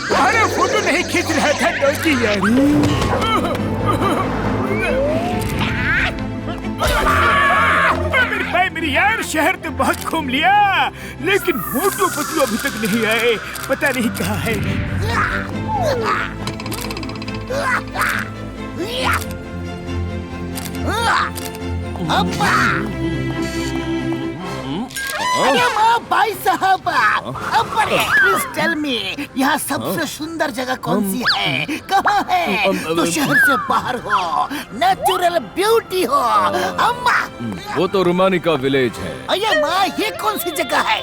तुम्हारा फोटो नहीं खींच रहा था डॉगी यार। मेरे भाई मेरी यार, शहर तो बहुत घूम लिया, लेकिन मोटू पतलू अभी तक नहीं आए। पता नहीं कहाँ है। अरे वाह भाई साहब, प्लीज टेल मी, यहाँ सबसे सुंदर जगह कौन सी है? कहाँ है? तो शहर से बाहर हो, नेचुरल ब्यूटी हो। अम्मा, वो तो रोमानिका विलेज है। अरे माँ, ये कौन सी जगह है?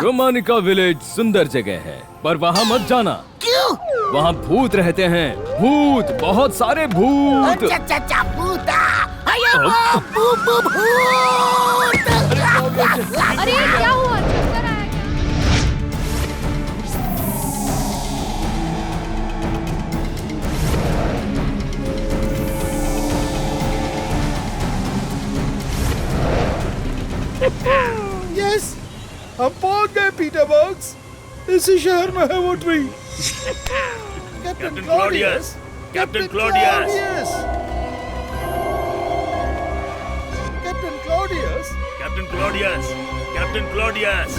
रोमानिका विलेज सुंदर जगह है, पर वहाँ मत जाना। क्यों? वहाँ भूत रहते हैं, भूत, बहुत सारे भूत। अच्छा भूता। अरे माँ, भूत। अरे क्या हुआ? चक्कर आया क्या? यस, हम पहुंच गए पीटर बग्स। इसी शहर में है वो tree. Captain Claudius, captain Claudius, captain Claudius, captain Claudius, captain Claudius.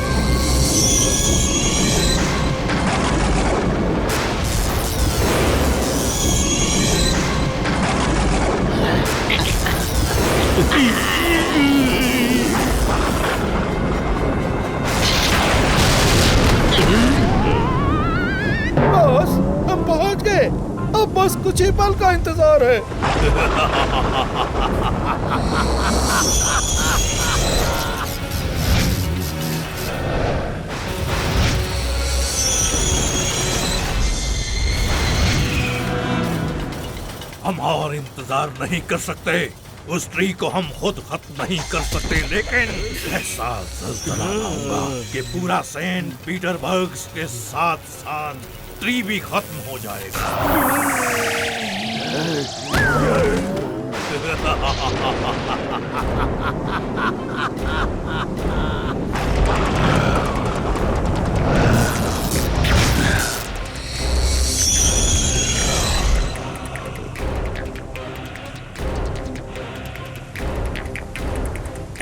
बस, हम पहुंच गए। अब बस कुछ ही पल का इंतजार है। हम और इंतजार नहीं कर सकते। उस ट्री को हम खुद खत्म नहीं कर सकते, लेकिन ऐसा ज़लज़ला लाऊंगा कि पूरा सेंट पीटरबर्ग के साथ साथ ट्री भी खत्म हो जाएगा।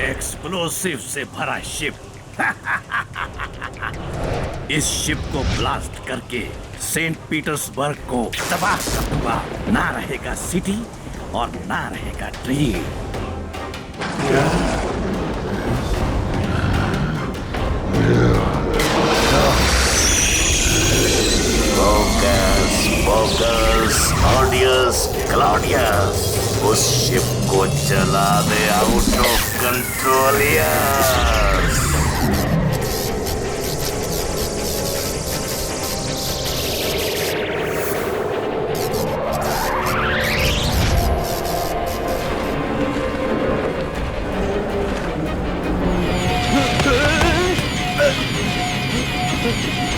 एक्सप्लोसिव से भरा शिप। इस शिप को ब्लास्ट करके सेंट पीटर्सबर्ग को तबाह कर दूंगा। ना रहेगा सिटी और ना रहेगा ट्री। ऑडियस क्लॉडियस, उस शिप को चला दे आउट ऑफ कंट्रोल।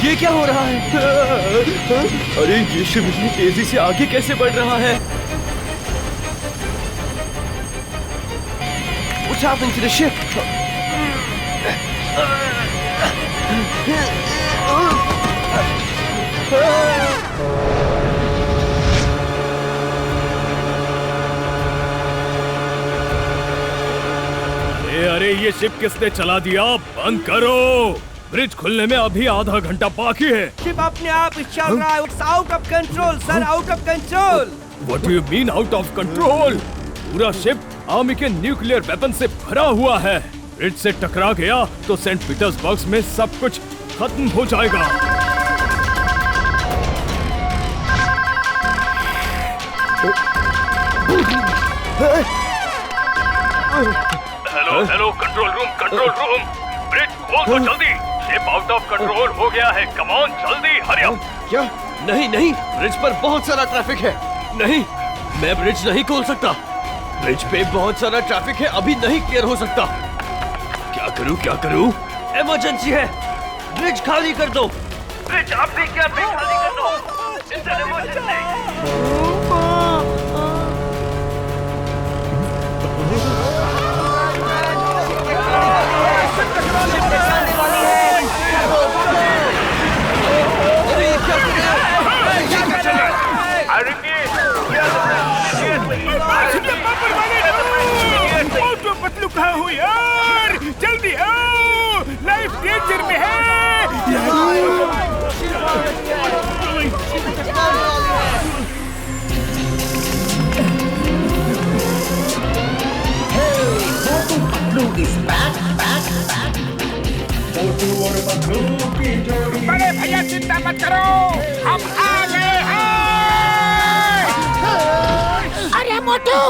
ये क्या हो रहा है? अरे ये शिप इतनी तेजी से आगे कैसे बढ़ रहा है? What's happening to the ship? अरे ये शिप किसने चला दिया? बंद करो। ब्रिज खुलने में अभी आधा घंटा बाकी है। शिप अपने आप चल रहा है। It's out of control, sir, out of control. What do you mean out of control? पूरा शिप आर्मी के न्यूक्लियर वेपन से भरा हुआ है। ब्रिज से टकरा गया तो सेंट पीटर्सबर्ग में सब कुछ खत्म हो जाएगा। Hello hello, control room, bridge खोल दो जल्दी। शिप आउट ऑफ कंट्रोल हो गया है, कम ऑन जल्दी, हरी अप। क्या? नहीं नहीं, ब्रिज पर बहुत सारा ट्रैफिक है। नहीं, मैं ब्रिज नहीं खोल सकता। ब्रिज पे बहुत सारा ट्रैफिक है, अभी नहीं क्लियर हो सकता। क्या करूं? इमरजेंसी है, ब्रिज खाली कर दो। ब्रिज अभी खाली कर दो। It's an emergency. पतलू कहाँ हो यार? जल्दी आओ, लाइफ डेंजर में है। बड़े भैया चिंता मत करो, हम आ गए हैं। अरे मोटू,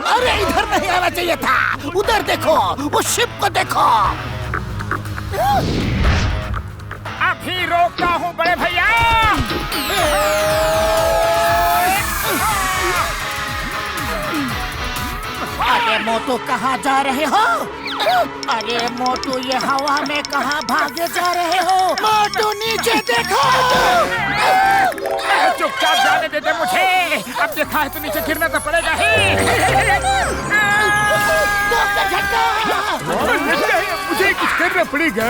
अरे इधर नहीं आना चाहिए था, उधर देखो, उस शिप को देखो। अभी रोकता हूँ बड़े भैया। अरे मोटू कहाँ जा रहे हो? अरे मोटू ये हवा में कहाँ भागे जा रहे हो? मोटू नीचे देखो। चुपचाप जाने दे दे मुझे, अब देखा है तो नीचे गिरना तो पड़ेगा ही। मुझे कुछ करना पड़ेगा।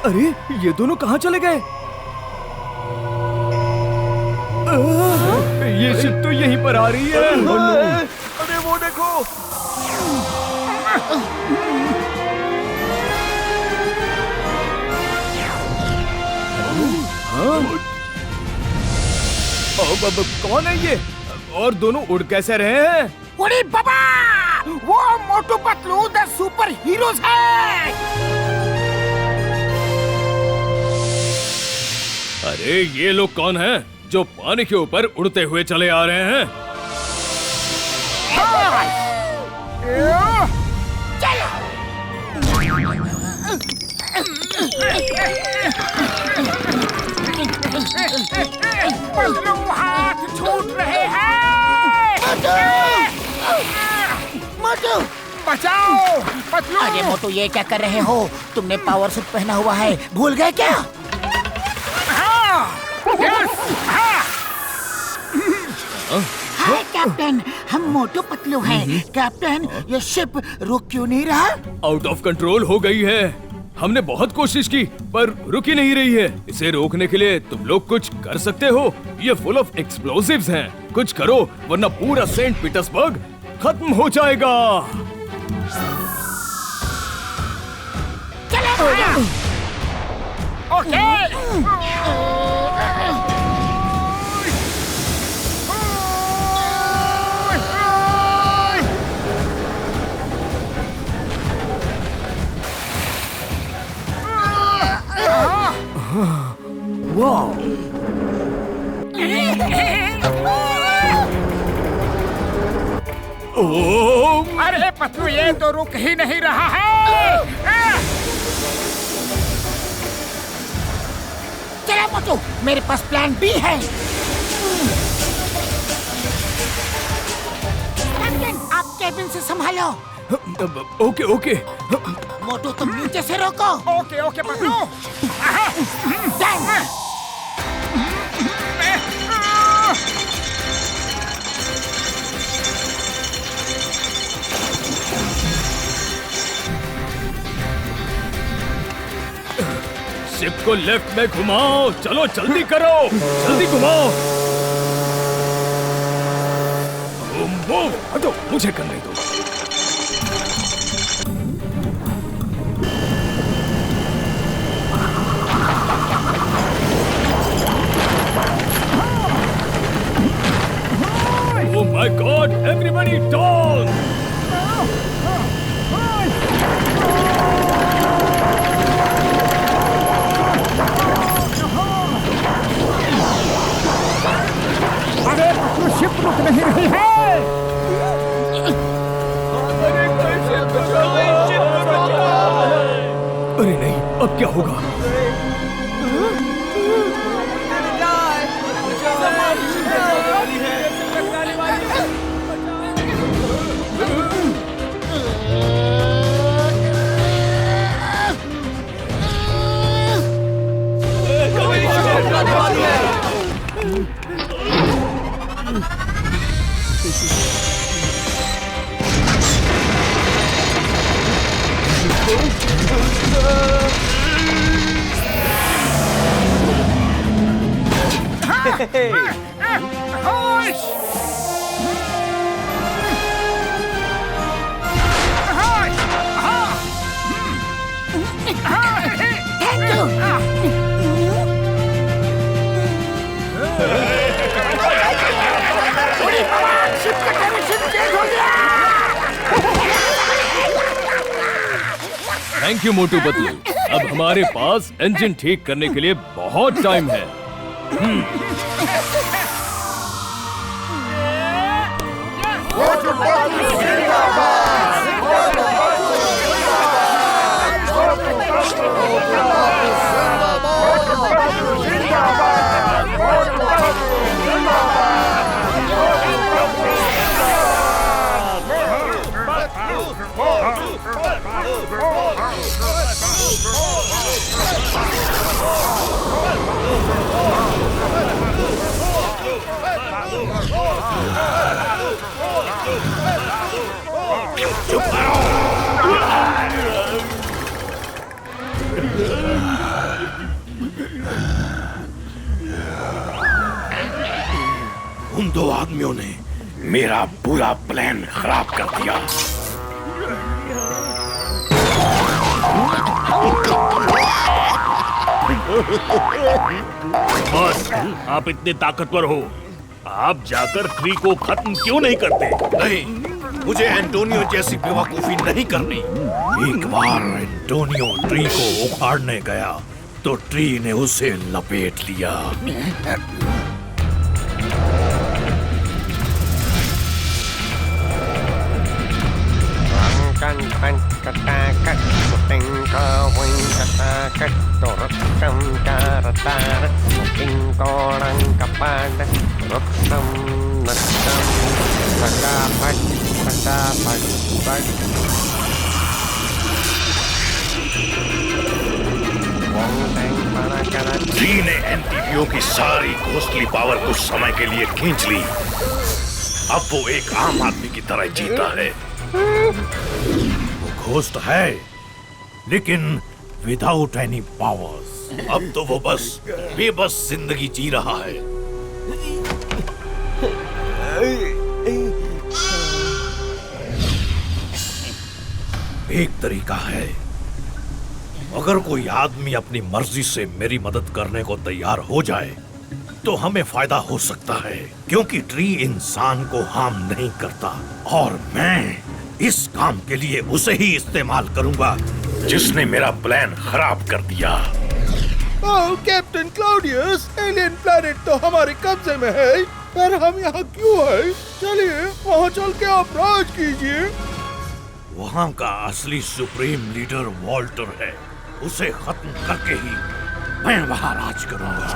अरे ये दोनों कहाँ चले गए? ये शिप तो यहीं पर आ रही है। अरे वो देखो। अब कौन है ये? और दोनों उड़ कैसे रहे हैं? उड़ी बाबा, वो Motu Patlu the super heroes है। अरे ये लोग कौन हैं जो पानी के ऊपर उड़ते हुए चले आ रहे हैं? पतलू हाथ छूट रहे हैं। मोटू बचाओ पतलू। अरे मोटू ये क्या कर रहे हो? तुमने पावर सूट पहना हुआ है, भूल गए क्या? हाय कैप्टन, हम मोटू पतलू हैं। कैप्टन, ये शिप रुक क्यों नहीं रहा? आउट ऑफ कंट्रोल हो गई है। हमने बहुत कोशिश की पर रुक ही नहीं रही है। इसे रोकने के लिए तुम लोग कुछ कर सकते हो? ये फुल ऑफ एक्सप्लोसिव्स हैं। कुछ करो वरना पूरा सेंट पीटर्सबर्ग खत्म हो जाएगा। ओके। अरे पतलू ये तो रुक ही नहीं रहा है। चलो मोटू, मेरे पास प्लान बी है। कैप्टन, आप केबिन से संभालो। Okay okay. मोटू तुम नीचे से रोको। Okay okay Patlu. शिप को लेफ्ट में घुमाओ। चलो जल्दी करो, जल्दी घुमाओ। हटो, मुझे करने दो। अब क्या होगा? Thank you Motu Patlu. अब हमारे पास इंजन ठीक करने के लिए बहुत टाइम है। उन दो आदमियों ने मेरा पूरा प्लान खराब कर दिया। बॉस, आप इतने ताकतवर हो, आप जाकर ट्री को खत्म क्यों नहीं करते? नहीं, मुझे एंटोनियो जैसी बेवकूफी नहीं करनी। एक बार एंटोनियो ट्री को उखाड़ने गया तो ट्री ने उसे लपेट लिया। ट्री ने एनटीपीओ की सारी घोस्टली पावर कुछ समय के लिए खींच ली। अब वो एक आम आदमी की तरह जीता है। वो घोस्ट है, लेकिन विदाउट एनी पावर्स। अब तो वो बस बेबस जिंदगी जी रहा है। एक तरीका है, अगर कोई आदमी अपनी मर्जी से मेरी मदद करने को तैयार हो जाए तो हमें फायदा हो सकता है, क्योंकि ट्री इंसान को हार्म नहीं करता और मैं इस काम के लिए उसे ही इस्तेमाल करूंगा जिसने मेरा प्लान खराब कर दिया। ओह कैप्टन क्लाउडियस, एलियन प्लैनेट तो हमारे कब्जे में है, पर हम यहाँ क्यों हैं? चलिए वहाँ चल के आप राज कीजिए। वहाँ का असली सुप्रीम लीडर वॉल्टर है, उसे खत्म करके ही मैं वहाँ राज करूंगा।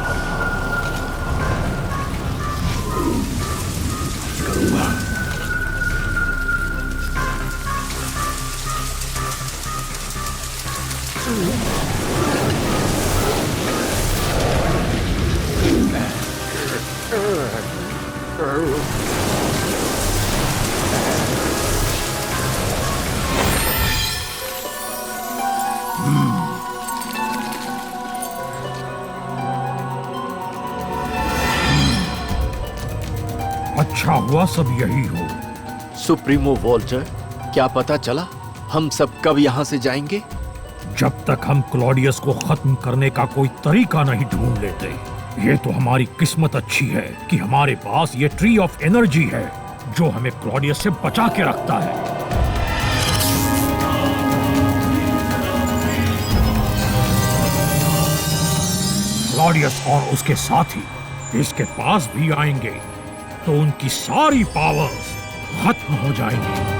अच्छा हुआ सब यही हो। सुप्रीमो वॉल्टर, क्या पता चला हम सब कब यहाँ से जाएंगे? जब तक हम क्लॉडियस को खत्म करने का कोई तरीका नहीं ढूंढ लेते। ये तो हमारी किस्मत अच्छी है कि हमारे पास ये ट्री ऑफ एनर्जी है जो हमें क्लॉडियस से बचा के रखता है। क्लॉडियस और उसके साथी इसके पास भी आएंगे तो उनकी सारी पावर्स खत्म हो जाएंगी।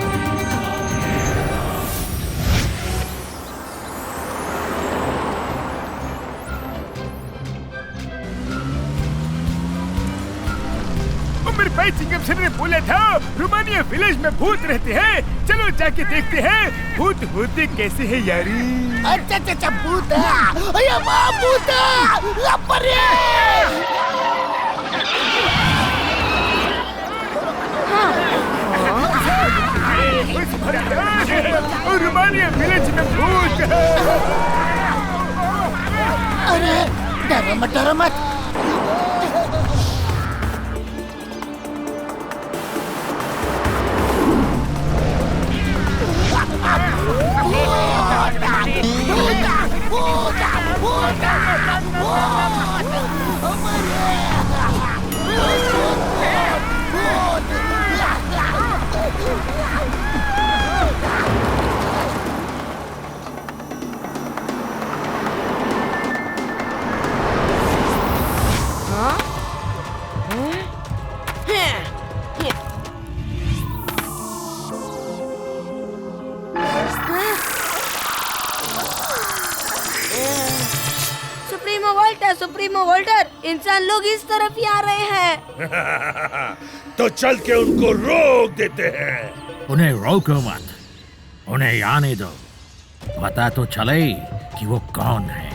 गिब्सन ने बोला था रोमानिया विलेज में भूत रहते हैं। चलो जाके देखते हैं भूत होते कैसे है यारी। अच्छा अच्छा अच्छा भूत अरे वाह भूत अरे रोमानिया विलेज में भूत। अरे डरो मत डरो मत। सुप्रीमो वोल्टर, इंसान लोग इस तरफ ही आ रहे हैं। तो चल के उनको रोक देते हैं। उन्हें रोको मत, उन्हें आने दो। पता तो चले कि वो कौन है।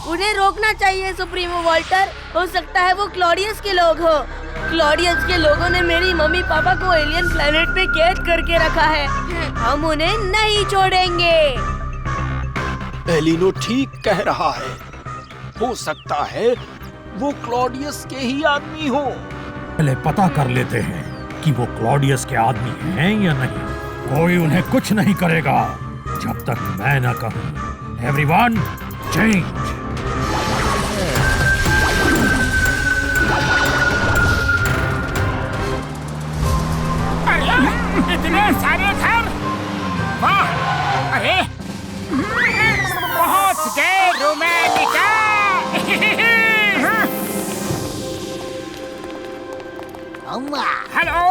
उन्हें रोकना चाहिए सुप्रीमो वोल्टर। हो सकता है वो क्लॉडियस के लोग हो। क्लॉडियस के लोगों ने मेरी मम्मी पापा को एलियन प्लेनेट पे कैद करके रखा है। हम उन्हें नहीं छोड़ेंगे। एलिनो ठीक कह रहा है। हो सकता है वो क्लॉडियस के ही आदमी हो। पहले पता कर लेते हैं कि वो क्लॉडियस के आदमी हैं या नहीं। कोई उन्हें कुछ नहीं करेगा जब तक मैं न कहूं। Everyone change. इतने सारे घर, वाह! अरे पहुंच गए Romanika. Hello,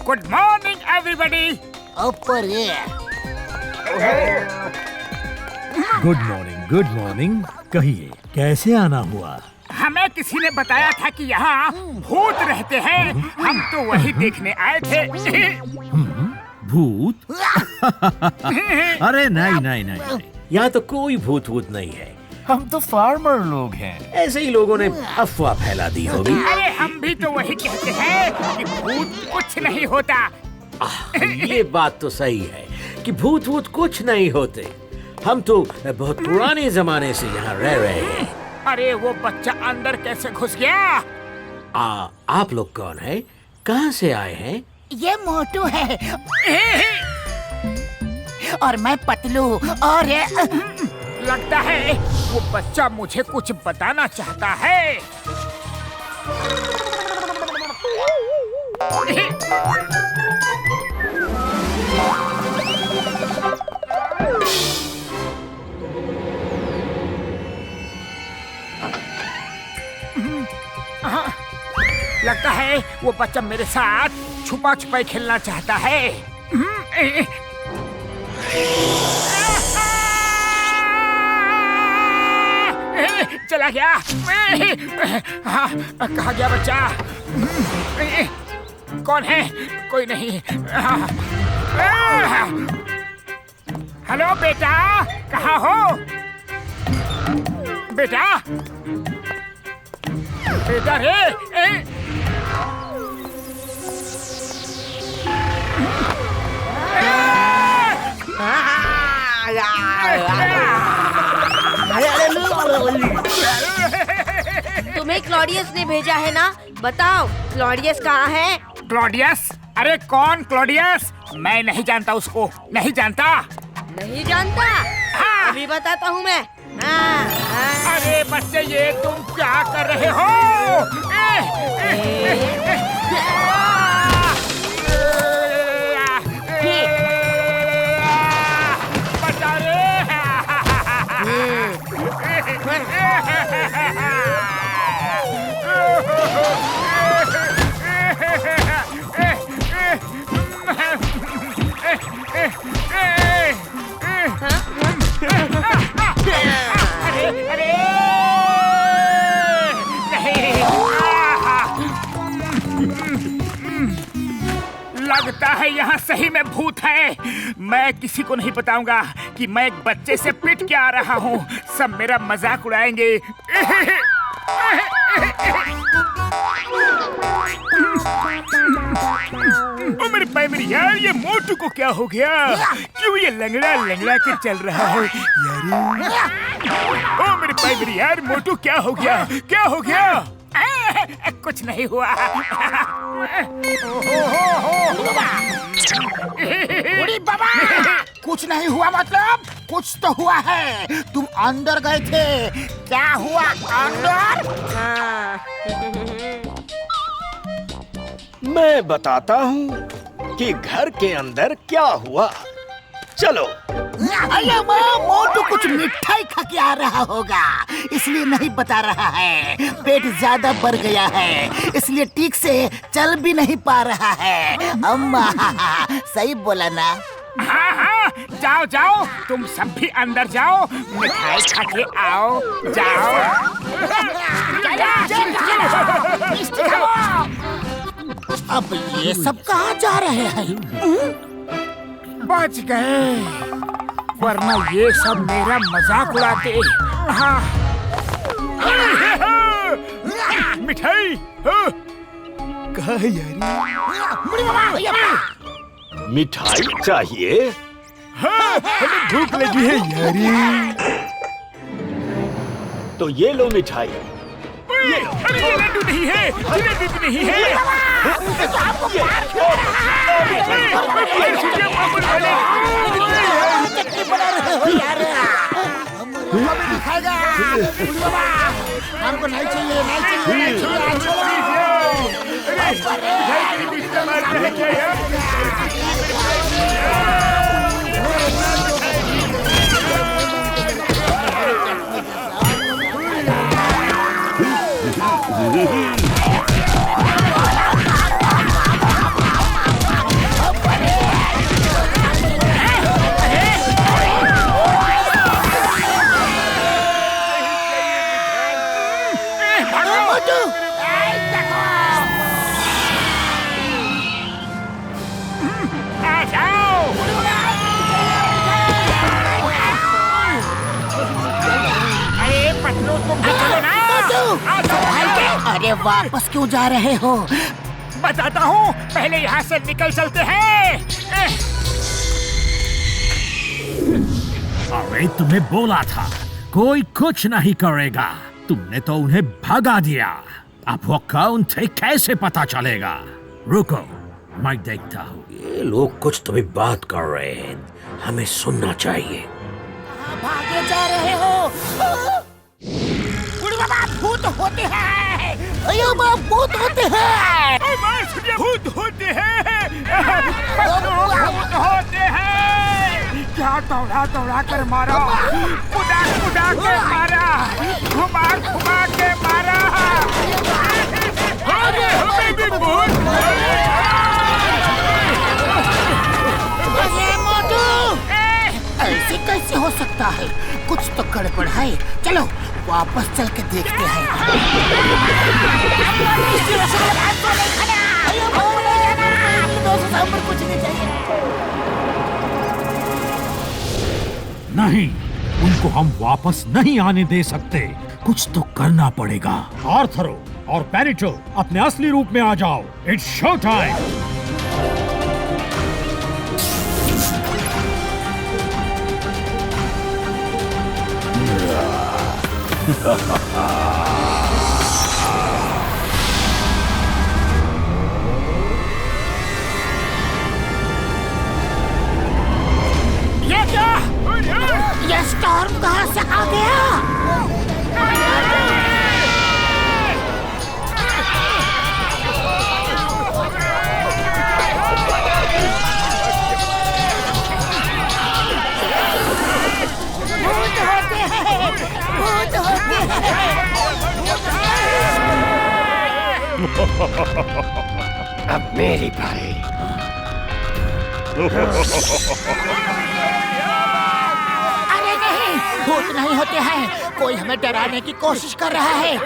good morning everybody. ऊपर ये गुड मॉर्निंग। कहिए कैसे आना हुआ? हमें किसी ने बताया था कि यहाँ भूत रहते हैं। हम तो वही देखने आए थे। भूत? अरे नहीं, यहाँ तो कोई भूत नहीं है। हम तो फार्मर लोग हैं। ऐसे ही लोगों ने अफवाह फैला दी होगी। अरे हम भी तो वही कहते हैं कि भूत कुछ नहीं होता। ये बात तो सही है कि भूत कुछ नहीं होते। हम तो बहुत पुराने जमाने से यहाँ रह रहे हैं। अरे वो बच्चा अंदर कैसे घुस गया? आप लोग कौन है? कहाँ से आए हैं? ये मोटू है और मैं पतलू। और लगता है वो बच्चा मुझे कुछ बताना चाहता है। लगता है वो बच्चा मेरे साथ छुपा छुपाई खेलना चाहता है। चला गया। कहाँ गया बच्चा? कौन है? कोई नहीं। हेलो बेटा, कहाँ हो? बेटा रे। तुम्हें क्लॉडियस ने भेजा है ना? बताओ क्लॉडियस कहाँ है? क्लॉडियस? अरे कौन क्लॉडियस? मैं नहीं जानता उसको। नहीं जानता। नहीं जानता? हाँ। अभी बताता हूँ मैं। अरे बच्चे, ये तुम क्या कर रहे हो? बचा रे। है यहाँ सही में भूत है। मैं किसी को नहीं बताऊंगा कि मैं एक बच्चे से पिट के आ रहा हूँ। सब मेरा मजाक उड़ाएंगे। ओ मेरे भाई मेरी यार, ये मोटू को क्या हो गया? क्यों ये लंगड़ा लंगड़ा के चल रहा है यार? ओ मेरे भाई मेरी यार, मोटू क्या हो गया? क्या हो गया? कुछ नहीं हुआ। बाबा, कुछ नहीं हुआ मतलब? कुछ तो हुआ है। तुम अंदर गए थे, क्या हुआ अंदर? मैं बताता हूँ कि घर के अंदर क्या हुआ। चलो। अरे माँ, मोटू कुछ मिठाई खा के आ रहा होगा, इसलिए नहीं बता रहा है। पेट ज्यादा बढ़ गया है, इसलिए ठीक से चल भी नहीं पा रहा है। अम्मा सही बोला ना? हाँ हाँ, जाओ जाओ, तुम सब भी अंदर जाओ, मिठाई खा के आओ। जाओ। अब ये सब कहाँ जा रहे हैं? बच गए, वरना ये सब मेरा मजाक उड़ाते। हाँ। मिठाई कहाँ है यारी? मिठाई चाहिए? हाँ, हमें भूख लगी है यारी। तो ये लो मिठाई। अरे ये लड्डू नहीं है, ये लड्डू नहीं है। हमको नहीं चाहिए, नहीं अरे वापस क्यों जा रहे हो? बताता हूँ, पहले यहाँ से निकल चलते हैं। अरे तुम्हें बोला था कोई कुछ नहीं करेगा, तुमने तो उन्हें भगा दिया। अब वो कौन थे कैसे पता चलेगा? रुको, मैं देखता हूँ। ये लोग कुछ तो भी बात कर रहे हैं, हमें सुनना चाहिए। भागे जा रहे हो? बाबा, भूत होते हैं। अयो बाबा, भूत होते हैं। भूत होते हैं। भूत होते हैं। क्या दौड़ा दौड़ा कर मारा, कुदा कुदा के मारा, घुमा घुमा के मारा। अरे हमें भी भूत। ऐसे कैसे हो सकता है? कुछ तो गड़बड़ है। चलो वापस चल के देखते हैं। कुछ नहीं चाहिए। नहीं, उनको हम वापस नहीं आने दे सकते। कुछ तो करना पड़ेगा। आर्थरो और पेरिटो, अपने असली रूप में आ जाओ। It's show time. ये क्या? ये स्टॉर्म कहाँ से आ गया? भूत होते हैं, भूत होते हैं। अब मेरी बारी। अरे नहीं, भूत नहीं होते हैं। कोई हमें डराने की कोशिश कर रहा है।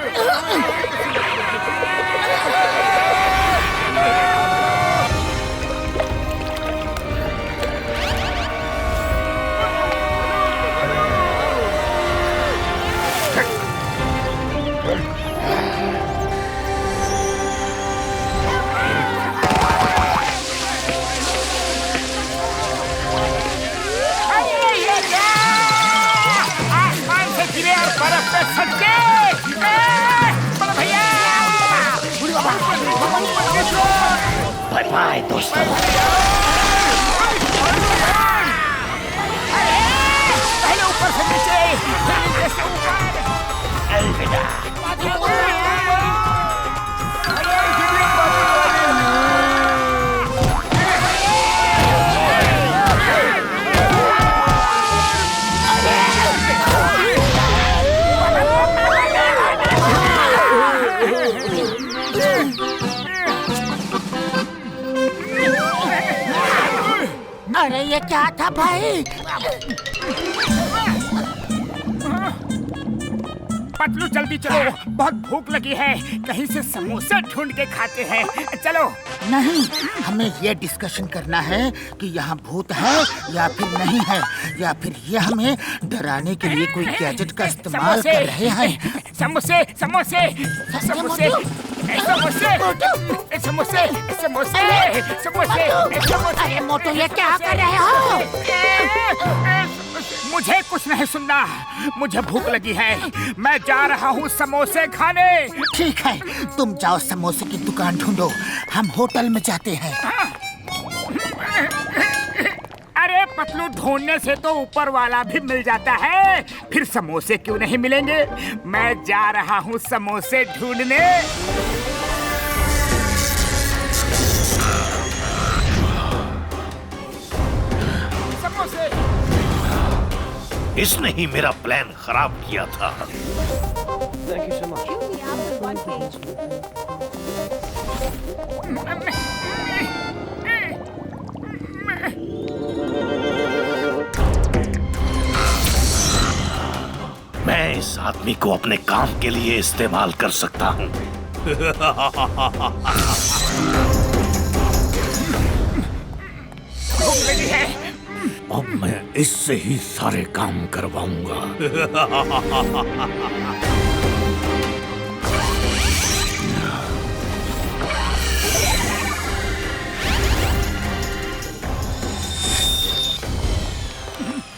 बाय दोस्तों। पहले ऊपर से नीचे, फिर नीचे से ऊपर। अलविदा। अरे ये क्या था भाई? पतलू जल्दी चलो, बहुत भूख लगी है। कहीं से समोसे ढूंढ के खाते हैं। चलो। नहीं, हमें ये डिस्कशन करना है कि यहाँ भूत है या फिर नहीं है, या फिर ये हमें डराने के लिए कोई गैजेट का इस्तेमाल कर रहे हैं। समोसे समोसे समोसे समोसे समोसे समोसे समोसे। अरे मोटू, ये क्या कर रहे हो? मुझे कुछ नहीं सुनना, मुझे भूख लगी है। मैं जा रहा हूँ समोसे खाने। ठीक है, तुम जाओ समोसे की दुकान ढूंढो, हम होटल में जाते हैं। अरे पतलू, ढूंढने से तो ऊपर वाला भी मिल जाता है, फिर समोसे क्यों नहीं मिलेंगे? मैं जा रहा हूँ समोसे ढूंढने। समोसे। इसने ही मेरा प्लान खराब किया था। मैं इस आदमी को अपने काम के लिए इस्तेमाल कर सकता हूँ। भूख लगी है। अब मैं इससे ही सारे काम करवाऊंगा।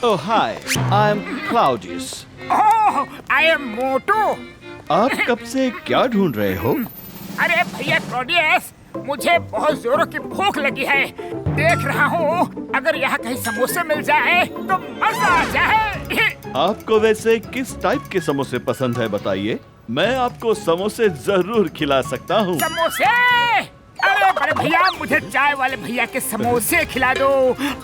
Oh hi, I'm Claudius. Oh, I am मोटू। आप कब से क्या ढूंढ रहे हो? अरे भैया क्लॉडियस, मुझे बहुत जोरों की भूख लगी है। देख रहा हूँ, अगर यहाँ कहीं समोसे मिल जाए तो मजा आ जाए। आपको वैसे किस टाइप के समोसे पसंद है बताइए, मैं आपको समोसे जरूर खिला सकता हूँ। समोसे? अरे बड़े भैया, मुझे चाय वाले भैया के समोसे खिला दो।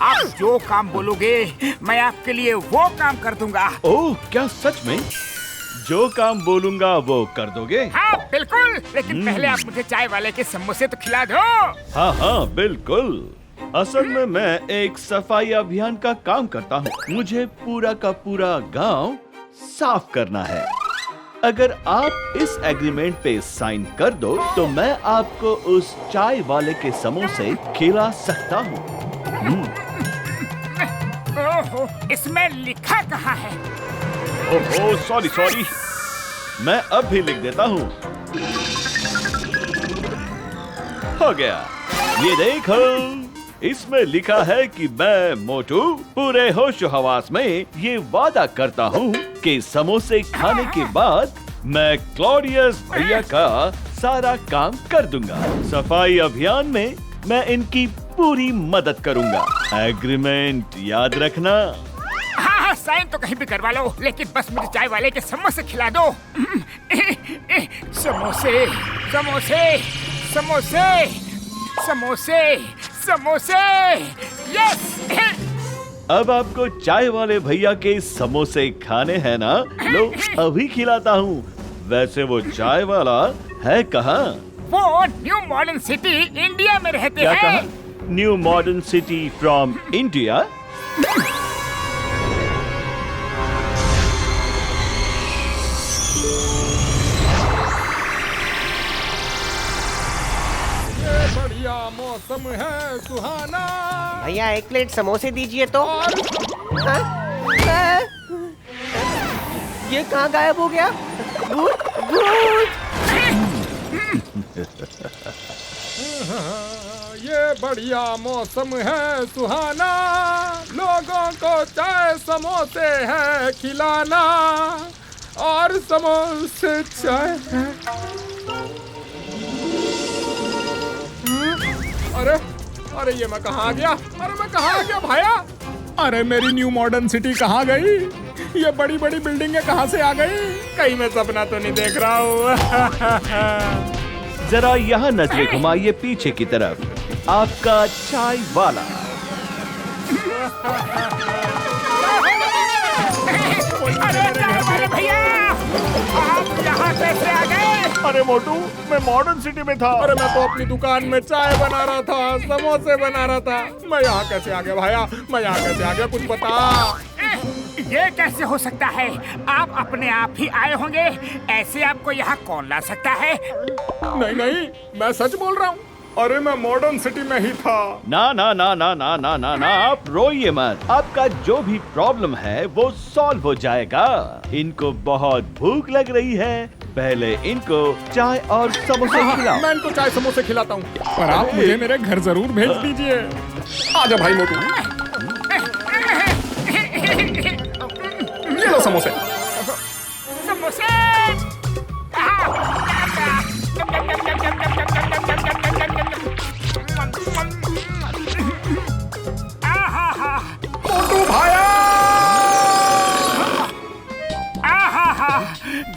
आप जो काम बोलोगे मैं आपके लिए वो काम कर दूंगा। ओह, क्या सच में? जो काम बोलूंगा वो कर दोगे? हाँ बिल्कुल, लेकिन पहले आप मुझे चाय वाले के समोसे तो खिला दो। हाँ हाँ बिल्कुल। असल में मैं एक सफाई अभियान का काम करता हूँ। मुझे पूरा का पूरा गांव साफ करना है। अगर आप इस एग्रीमेंट पे साइन कर दो तो मैं आपको उस चाय वाले के समोसे खिला सकता हूँ। ओहो, इसमें लिखा कहाँ है? ओहो, सॉरी सॉरी, मैं अब भी लिख देता हूँ। हो गया, ये देखो, इसमें लिखा है कि मैं मोटू पूरे होशो हवास में ये वादा करता हूँ कि समोसे खाने के बाद मैं क्लॉडियस भैया का सारा काम कर दूंगा। सफाई अभियान में मैं इनकी पूरी मदद करूंगा। एग्रीमेंट याद रखना। हाँ, साइन तो कहीं भी करवा लो, लेकिन बस मुझे चाय वाले के समोसे खिला दो। समोसे समोसे समोसे समोसे समोसे। यस। अब आपको चाय वाले भैया के समोसे खाने हैं ना? लो अभी खिलाता हूँ। वैसे वो चाय वाला है कहाँ? वो न्यू मॉडर्न सिटी इंडिया में रहते क्या हैं। कहा? New modern city from India? बढ़िया मौसम है सुहाना। भैया 1 प्लेट समोसे दीजिए तो। ये कहाँ गायब हो गया? भूत भूत। ये बढ़िया मौसम है सुहाना, लोगों को चाय समोसे है खिलाना, और समोसे चाय है। अरे अरे ये मैं कहाँ आ गया? अरे मैं कहाँ आ गया भाया? अरे मेरी न्यू मॉडर्न सिटी कहाँ गई? ये बड़ी बड़ी बिल्डिंगें कहाँ से आ गई? कहीं मैं सपना तो नहीं देख रहा हूँ? जरा यहाँ नजरें घुमाइए पीछे की तरफ। आपका चाय वाला। अरे भैया, आप यहाँ कैसे आ गए? अरे मोटू, मैं मॉडर्न सिटी में था। अरे मैं तो अपनी दुकान में चाय बना रहा था, समोसे बना रहा था। मैं यहाँ कैसे आ गया भाया? मैं यहाँ कैसे आ गया, कुछ बता। ये कैसे हो सकता है? आप अपने आप ही आए होंगे। ऐसे आपको यहाँ कौन ला सकता है? नहीं नहीं, मैं सच बोल रहा हूँ। अरे मैं मॉडर्न सिटी में ही था। ना ना ना ना ना ना ना ना, आप रोइए मत। आपका जो भी प्रॉब्लम है वो सॉल्व हो जाएगा। इनको बहुत भूख लग रही है, पहले इनको चाय और समोसे खिलाओ। मैं इनको चाय समोसे खिलाता हूँ, पर आप मुझे मेरे घर जरूर भेज दीजिए। आजा भाई मोटू, ये लो समोसे। समोसे मोटू भाया,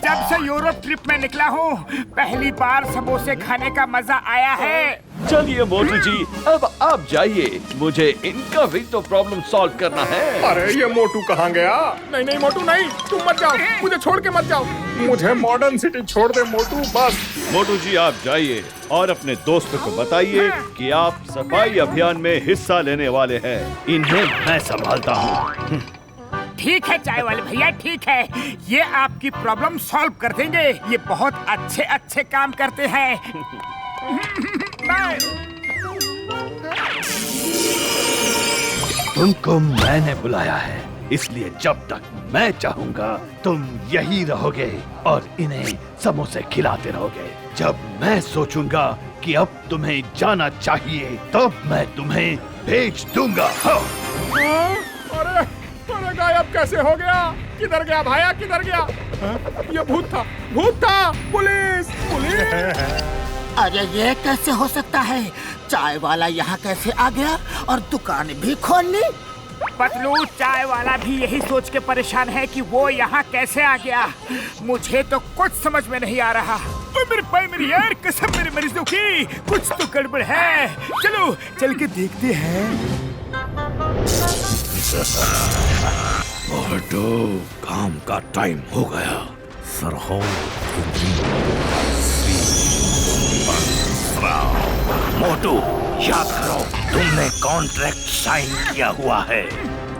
जब से यूरोप ट्रिप में निकला हूँ पहली बार समोसे खाने का मजा आया है। चलिए मोटू जी, अब आप जाइए, मुझे इनका भी तो प्रॉब्लम सॉल्व करना है। अरे ये मोटू कहाँ गया? नहीं नहीं मोटू नहीं, तुम मत जाओ, मुझे छोड़ के मत जाओ। मुझे मॉडर्न सिटी छोड़ दे मोटू, बस। मोटू जी आप जाइए और अपने दोस्तों को बताइए कि आप सफाई अभियान में हिस्सा लेने वाले हैं। इन्हें मैं संभालता हूँ। ठीक है चाय वाले भैया, ठीक है, ये आपकी प्रॉब्लम सॉल्व कर देंगे। ये बहुत अच्छे अच्छे काम करते हैं। तुमको मैंने बुलाया है, इसलिए जब तक मैं चाहूंगा तुम यही रहोगे और इन्हें समोसे खिलाते रहोगे। जब मैं सोचूंगा कि अब तुम्हें जाना चाहिए, तब मैं तुम्हें भेज दूंगा। अरे अरे गायब कैसे हो गया? किधर गया भाया, किधर गया? ये भूत था, भूत था। Police police. अरे ये कैसे हो सकता है? चाय वाला यहाँ कैसे आ गया और दुकान भी खोल ली? पतलू, चाय वाला भी यही सोच के परेशान है कि वो यहाँ कैसे आ गया। मुझे तो कुछ समझ में नहीं आ रहा। मेरे भाई, मेरी यार कसम मेरे मरीजों की, कुछ तो गड़बड़ है। चलो चल के देखते हैं। मोटू, काम का टाइम हो गया। मोटू, याद करो, तुमने कॉन्ट्रैक्ट साइन किया हुआ है।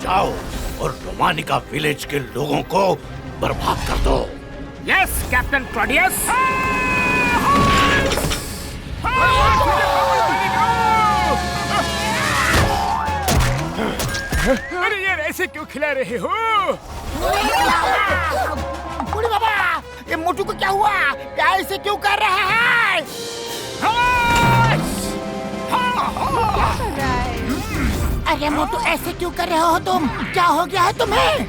जाओ और रोमानिका विलेज के लोगों को बर्बाद कर दो। Yes captain Claudius. अरे यार ऐसे क्यों खिला रहे हो? बूढ़ी बाबा, ये मोटू को क्या हुआ? क्या ऐसे क्यों कर रहा है? अरे मोटू ऐसे क्यों कर रहे हो तुम? क्या हो गया है तुम्हें?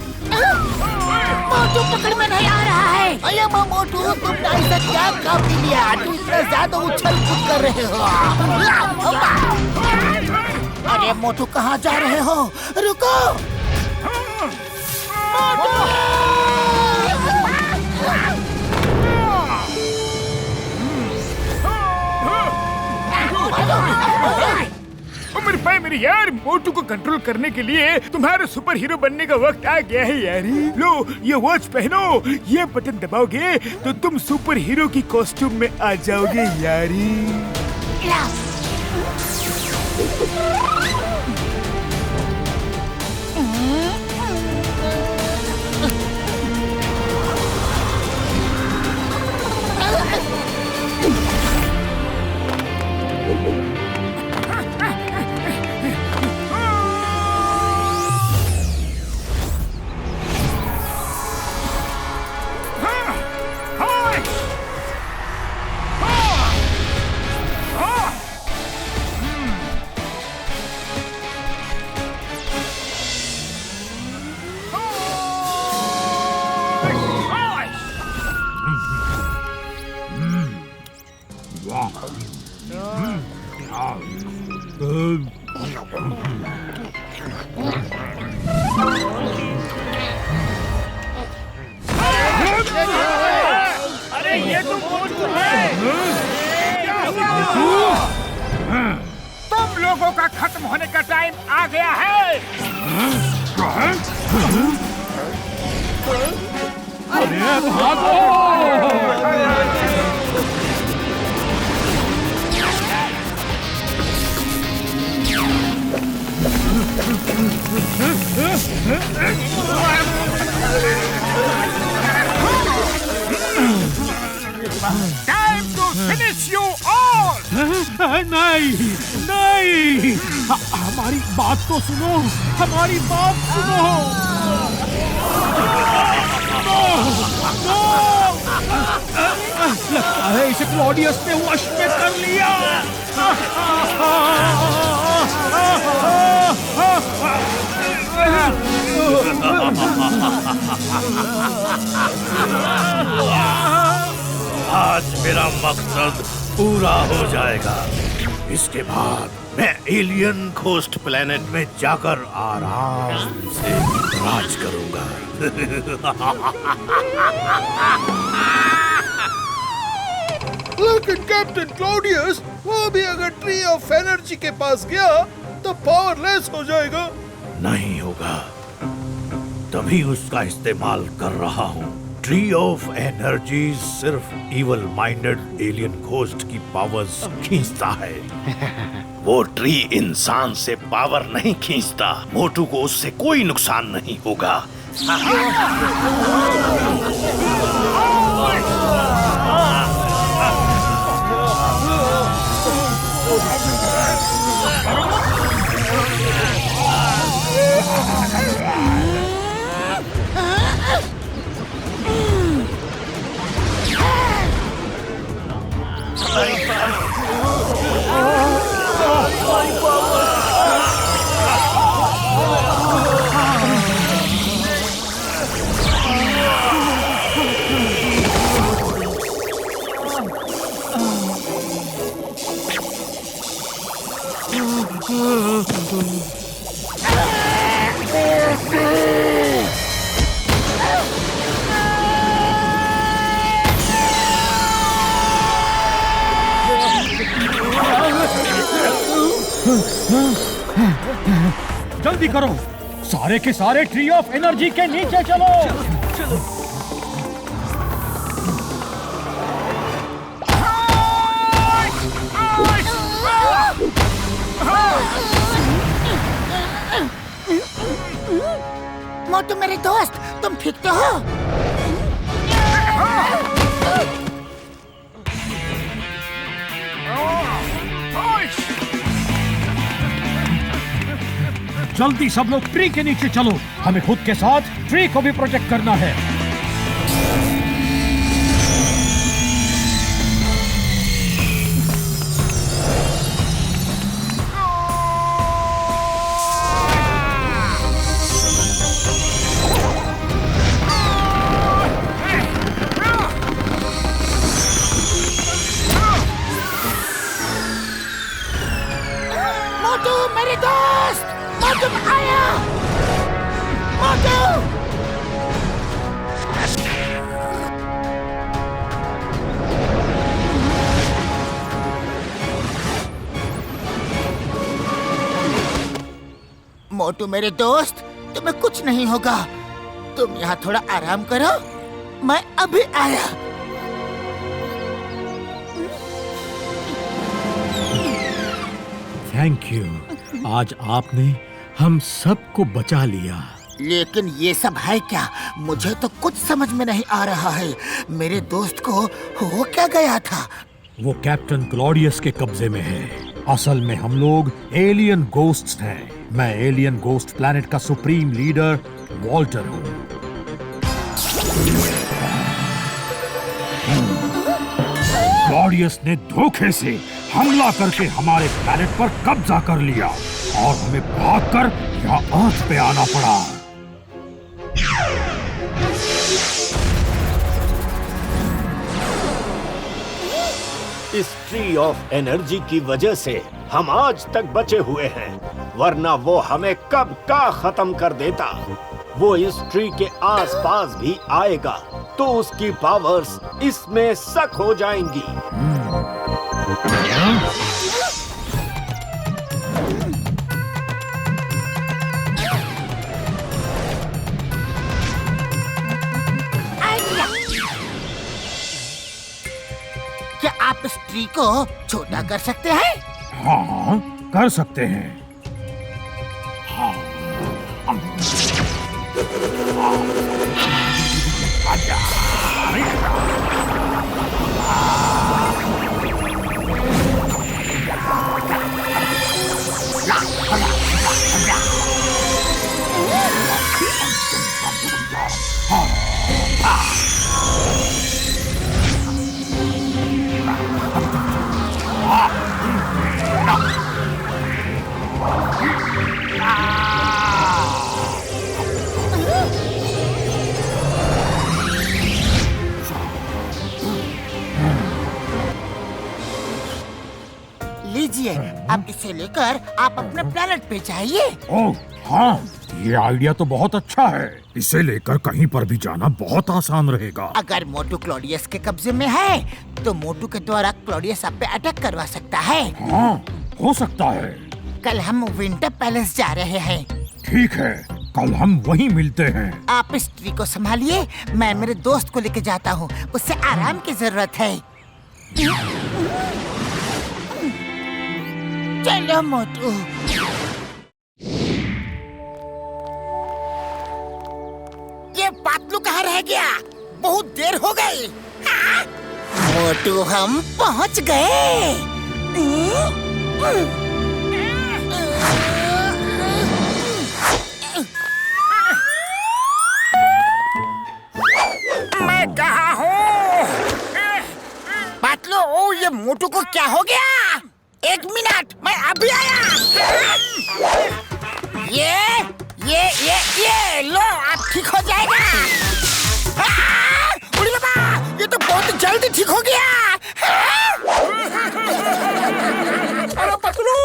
मोटू पकड़ में नहीं आ रहा है। अरे मोटू, तुमने ऐसा क्या काम लिया? तुम इतना ज्यादा उछल कूद कर रहे हो। अरे मोटू कहाँ जा रहे हो? रुको मेरे भाई, मेरी यार, मोटू को कंट्रोल करने के लिए तुम्हारे सुपर हीरो बनने का वक्त आ गया है यारी। लो ये वॉच पहनो, ये बटन दबाओगे तो तुम सुपर हीरो की कॉस्ट्यूम में आ जाओगे यारी। अरे ये तो मोटू है। तुम लोगों का खत्म होने का टाइम आ गया है। अरे भागो! Time to finish you all! नहीं, नहीं! हमारी बात तो सुनो, हमारी बात सुनो! लगता है इसे क्लॉडियस ने वश में कर लिया। आज मेरा मकसद पूरा हो जाएगा। इसके बाद मैं एलियन घोस्ट प्लेनेट में जाकर आराम से राज करूंगा। लेकिन कैप्टन क्लॉडियस, वो भी अगर ट्री ऑफ एनर्जी के पास गया तो पावरलेस हो जाएगा। नहीं होगा, तभी उसका इस्तेमाल कर रहा हूँ। ट्री ऑफ एनर्जी सिर्फ इवल माइंडेड एलियन घोस्ट की पावर्स खींचता है। वो ट्री इंसान से पावर नहीं खींचता। मोटू को उससे कोई नुकसान नहीं होगा। जल्दी करो, सारे के सारे ट्री ऑफ एनर्जी के नीचे चलो। चलो। मोटू मेरे दोस्त, तुम ठीक तो हो? जल्दी सब लोग ट्री के नीचे चलो, हमें खुद के साथ ट्री को भी प्रोटेक्ट करना है। मोटू मेरे दोस्त, मोटू आया, मोटू। मोटू मेरे दोस्त, तुम्हें कुछ नहीं होगा। तुम यहाँ थोड़ा आराम करो, मैं अभी आया। थैंक यू, आज आपने हम सबको बचा लिया। लेकिन ये सब है क्या? मुझे तो कुछ समझ में नहीं आ रहा है। मेरे दोस्त को हो क्या गया था? वो कैप्टन क्लॉडियस के कब्जे में है। असल में हम लोग एलियन घोस्ट्स हैं। मैं एलियन घोस्ट प्लैनेट का सुप्रीम लीडर वॉल्टर हूँ। क्लॉडियस ने धोखे से हमला करके हमारे प्लैनेट पर कब्जा कर लिया और हमें भागकर यहाँ अर्थ पे आना पड़ा। इस ट्री ऑफ एनर्जी की वजह से हम आज तक बचे हुए हैं, वरना वो हमें कब का खत्म कर देता। वो इस ट्री के आसपास भी आएगा तो उसकी पावर्स इसमें सक हो जाएंगी। क्या आप इस ट्री को छोटा कर सकते हैं? हाँ, कर सकते हैं। लीजिए, अब इसे लेकर आप अपने प्लेनेट पे जाइए। ओह हाँ, ये आइडिया तो बहुत अच्छा है। इसे लेकर कहीं पर भी जाना बहुत आसान रहेगा। अगर मोटू क्लॉडियस के कब्जे में है, तो मोटू के द्वारा क्लॉडियस आप पे अटैक करवा सकता है। हाँ, हो सकता है। कल हम विंटर पैलेस जा रहे हैं। ठीक है, कल हम वहीं मिलते हैं। आप इस ट्री को संभालिए, मैं मेरे दोस्त को लेके जाता हूँ, उसे आराम की जरूरत है। चलो मोटू। ये पातलू कहाँ रह गया? बहुत देर हो गई। हाँ? मोटू हम पहुँच गए। मैं कहाँ हूँ? पातलू, ओ ये मोटू को क्या हो गया? एक मिनट, मैं अभी आया। ये लो, अब ठीक हो जाएगा। उड़ी बाबा, ये तो बहुत जल्दी ठीक हो गया। अरे पतलू,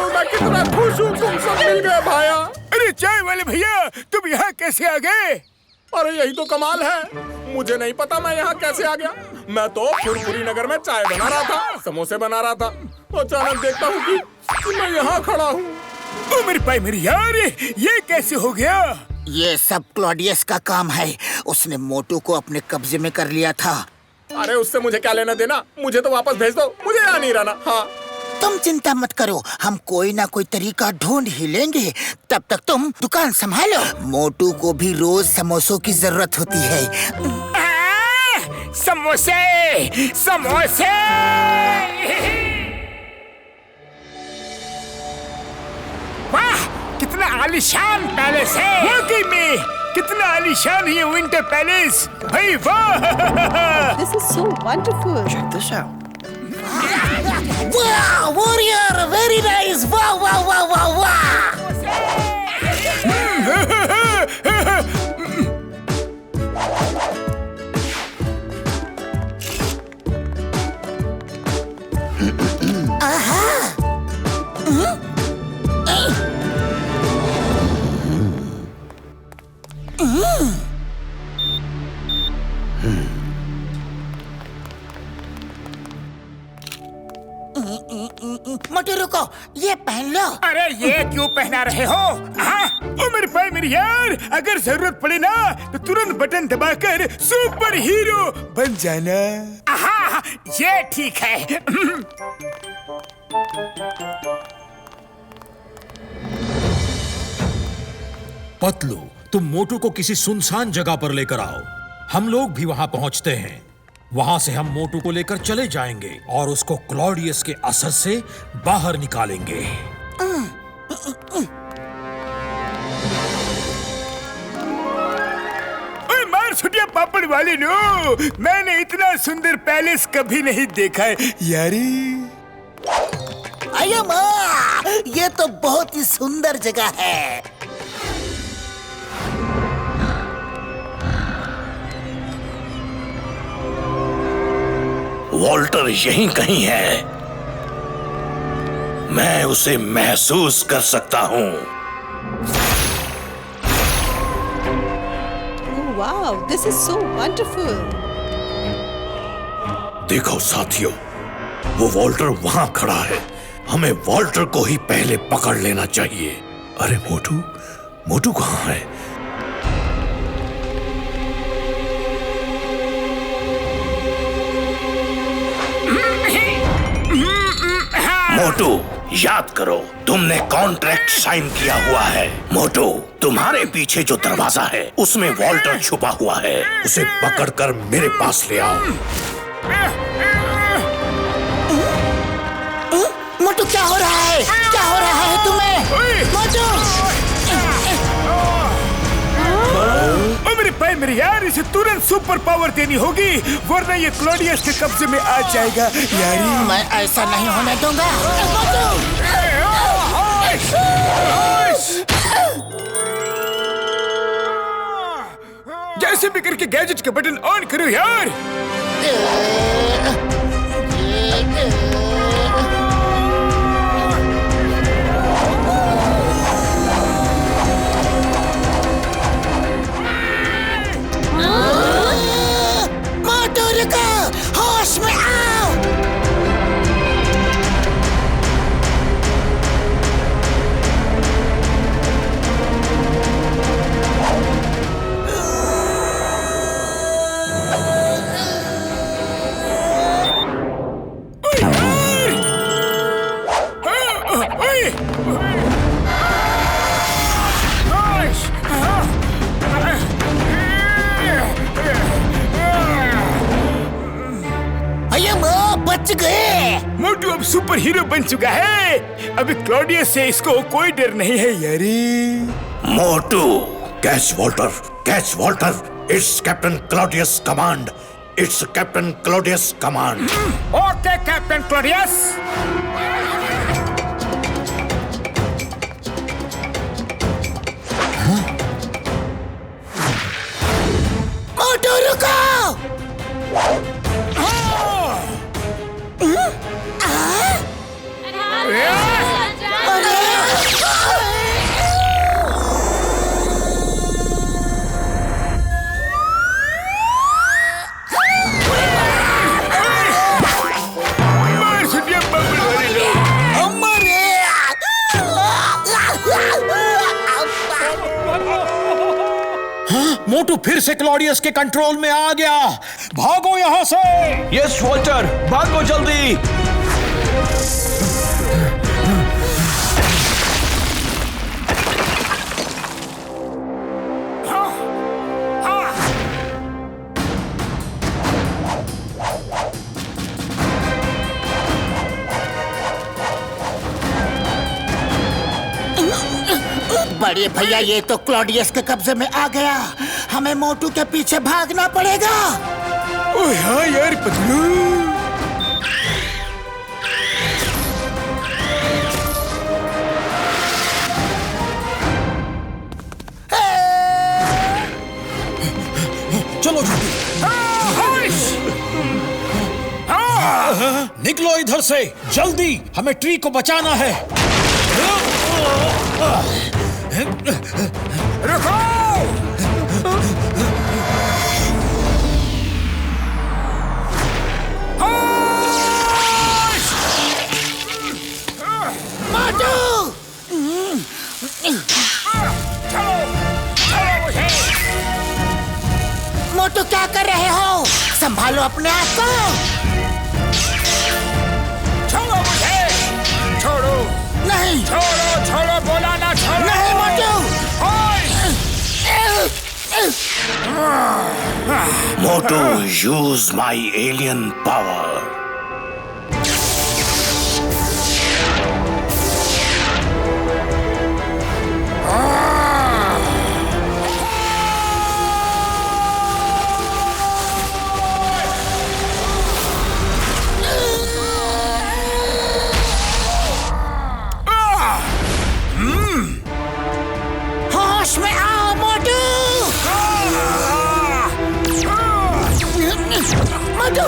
मैं कितना खुश हूँ, तुम सब मिल गए भाया। अरे चाय वाले भैया, तुम यहाँ कैसे आ गए? अरे यही तो कमाल है, मुझे नहीं पता मैं यहाँ कैसे आ गया। मैं तो फुरफुरी नगर में चाय बना रहा था, समोसे बना रहा था, अचानक देखता हूँ कि मैं यहाँ खड़ा हूँ। ओ मेरे भाई मेरी यार, ये कैसे हो गया? ये सब क्लॉडियस का काम है, उसने मोटू को अपने कब्जे में कर लिया था। अरे उससे मुझे क्या लेना देना, मुझे तो वापस भेज दो, मुझे यहाँ नहीं रहना। हाँ, तुम चिंता मत करो, हम कोई ना कोई तरीका ढूंढ ही लेंगे। तब तक तुम दुकान संभालो। मोटू को भी रोज समोसों की जरूरत होती है। समोसे, समोसे। वाह, कितना आलीशान पैलेस है। वाकई में कितना आलीशान है ये विंटर पैलेस। भाई वाह। This is so wonderful. Check this out. Wow, warrior, very nice. Wow, wow, wow, wow, wow. मोटू रुको, ये पहन लो। अरे ये क्यों पहना रहे हो? हाँ? ओ मेरे भाई मेरी यार, अगर जरूरत पड़े ना तो तुरंत बटन दबाकर सुपर हीरो बन जाना। हाँ, ये ठीक है। पतलू, तुम मोटू को किसी सुनसान जगह पर लेकर आओ, हम लोग भी वहां पहुंचते हैं। वहां से हम मोटू को लेकर चले जाएंगे और उसको क्लॉडियस के असर से बाहर निकालेंगे। मार छुटिया पापड़ वाली नो, मैंने इतना सुंदर पैलेस कभी नहीं देखा है यारी। अये माँ, ये तो बहुत ही सुंदर जगह है। वॉल्टर यहीं कहीं है। मैं उसे महसूस कर सकता हूँ। Wow, this is so wonderful. देखो साथियों, वो वॉल्टर वहां खड़ा है। हमें वॉल्टर को ही पहले पकड़ लेना चाहिए। अरे मोटू, मोटू कहाँ है? मोटू, याद करो, तुमने कॉन्ट्रैक्ट साइन किया हुआ है। मोटू, तुम्हारे पीछे जो दरवाजा है उसमें वॉल्टर छुपा हुआ है। उसे पकड़कर मेरे पास ले आओ। मोटू, क्या हो रहा है? क्या हो रहा है तुम्हें? मोटू! मेरे भाई, मेरे यार, इसे तुरंत सुपर पावर देनी होगी, वरना ये क्लॉडियस के कब्जे में आ जाएगा। यारी, मैं ऐसा नहीं होने दूंगा। जैसे भी करके गैजेट के बटन ऑन करो यार। मोटू रुको, होश में आओ। बच गए। मोटू अब सुपर हीरो बन चुका है। अभी क्लॉडियस से इसको कोई डर नहीं है यारी। Motu, catch Walter, catch Walter. It's captain Claudius command. It's captain Claudius command. Okay captain Claudius. Motu रुको। मोटू फिर से क्लॉडियस के कंट्रोल में आ गया। भागो यहाँ से। यस वॉल्टर, भागो जल्दी। बड़े भैया, ये तो क्लॉडियस के कब्जे में आ गया। हमें मोटू के पीछे भागना पड़ेगा। ओह हाँ यार पतलू। चलो जल्दी। निकलो इधर से जल्दी, हमें ट्री को बचाना है। रुको! मोटू, क्या कर रहे हो? संभालो अपने आप को। छोड़ो मुझे! छोड़ो! नहीं! छोड़ो! छोड़ो! बोला ना छोड़ो! नहीं मोटू! मोटू, यूज माई एलियन पावर। होश में आओ मोटू! मोटू!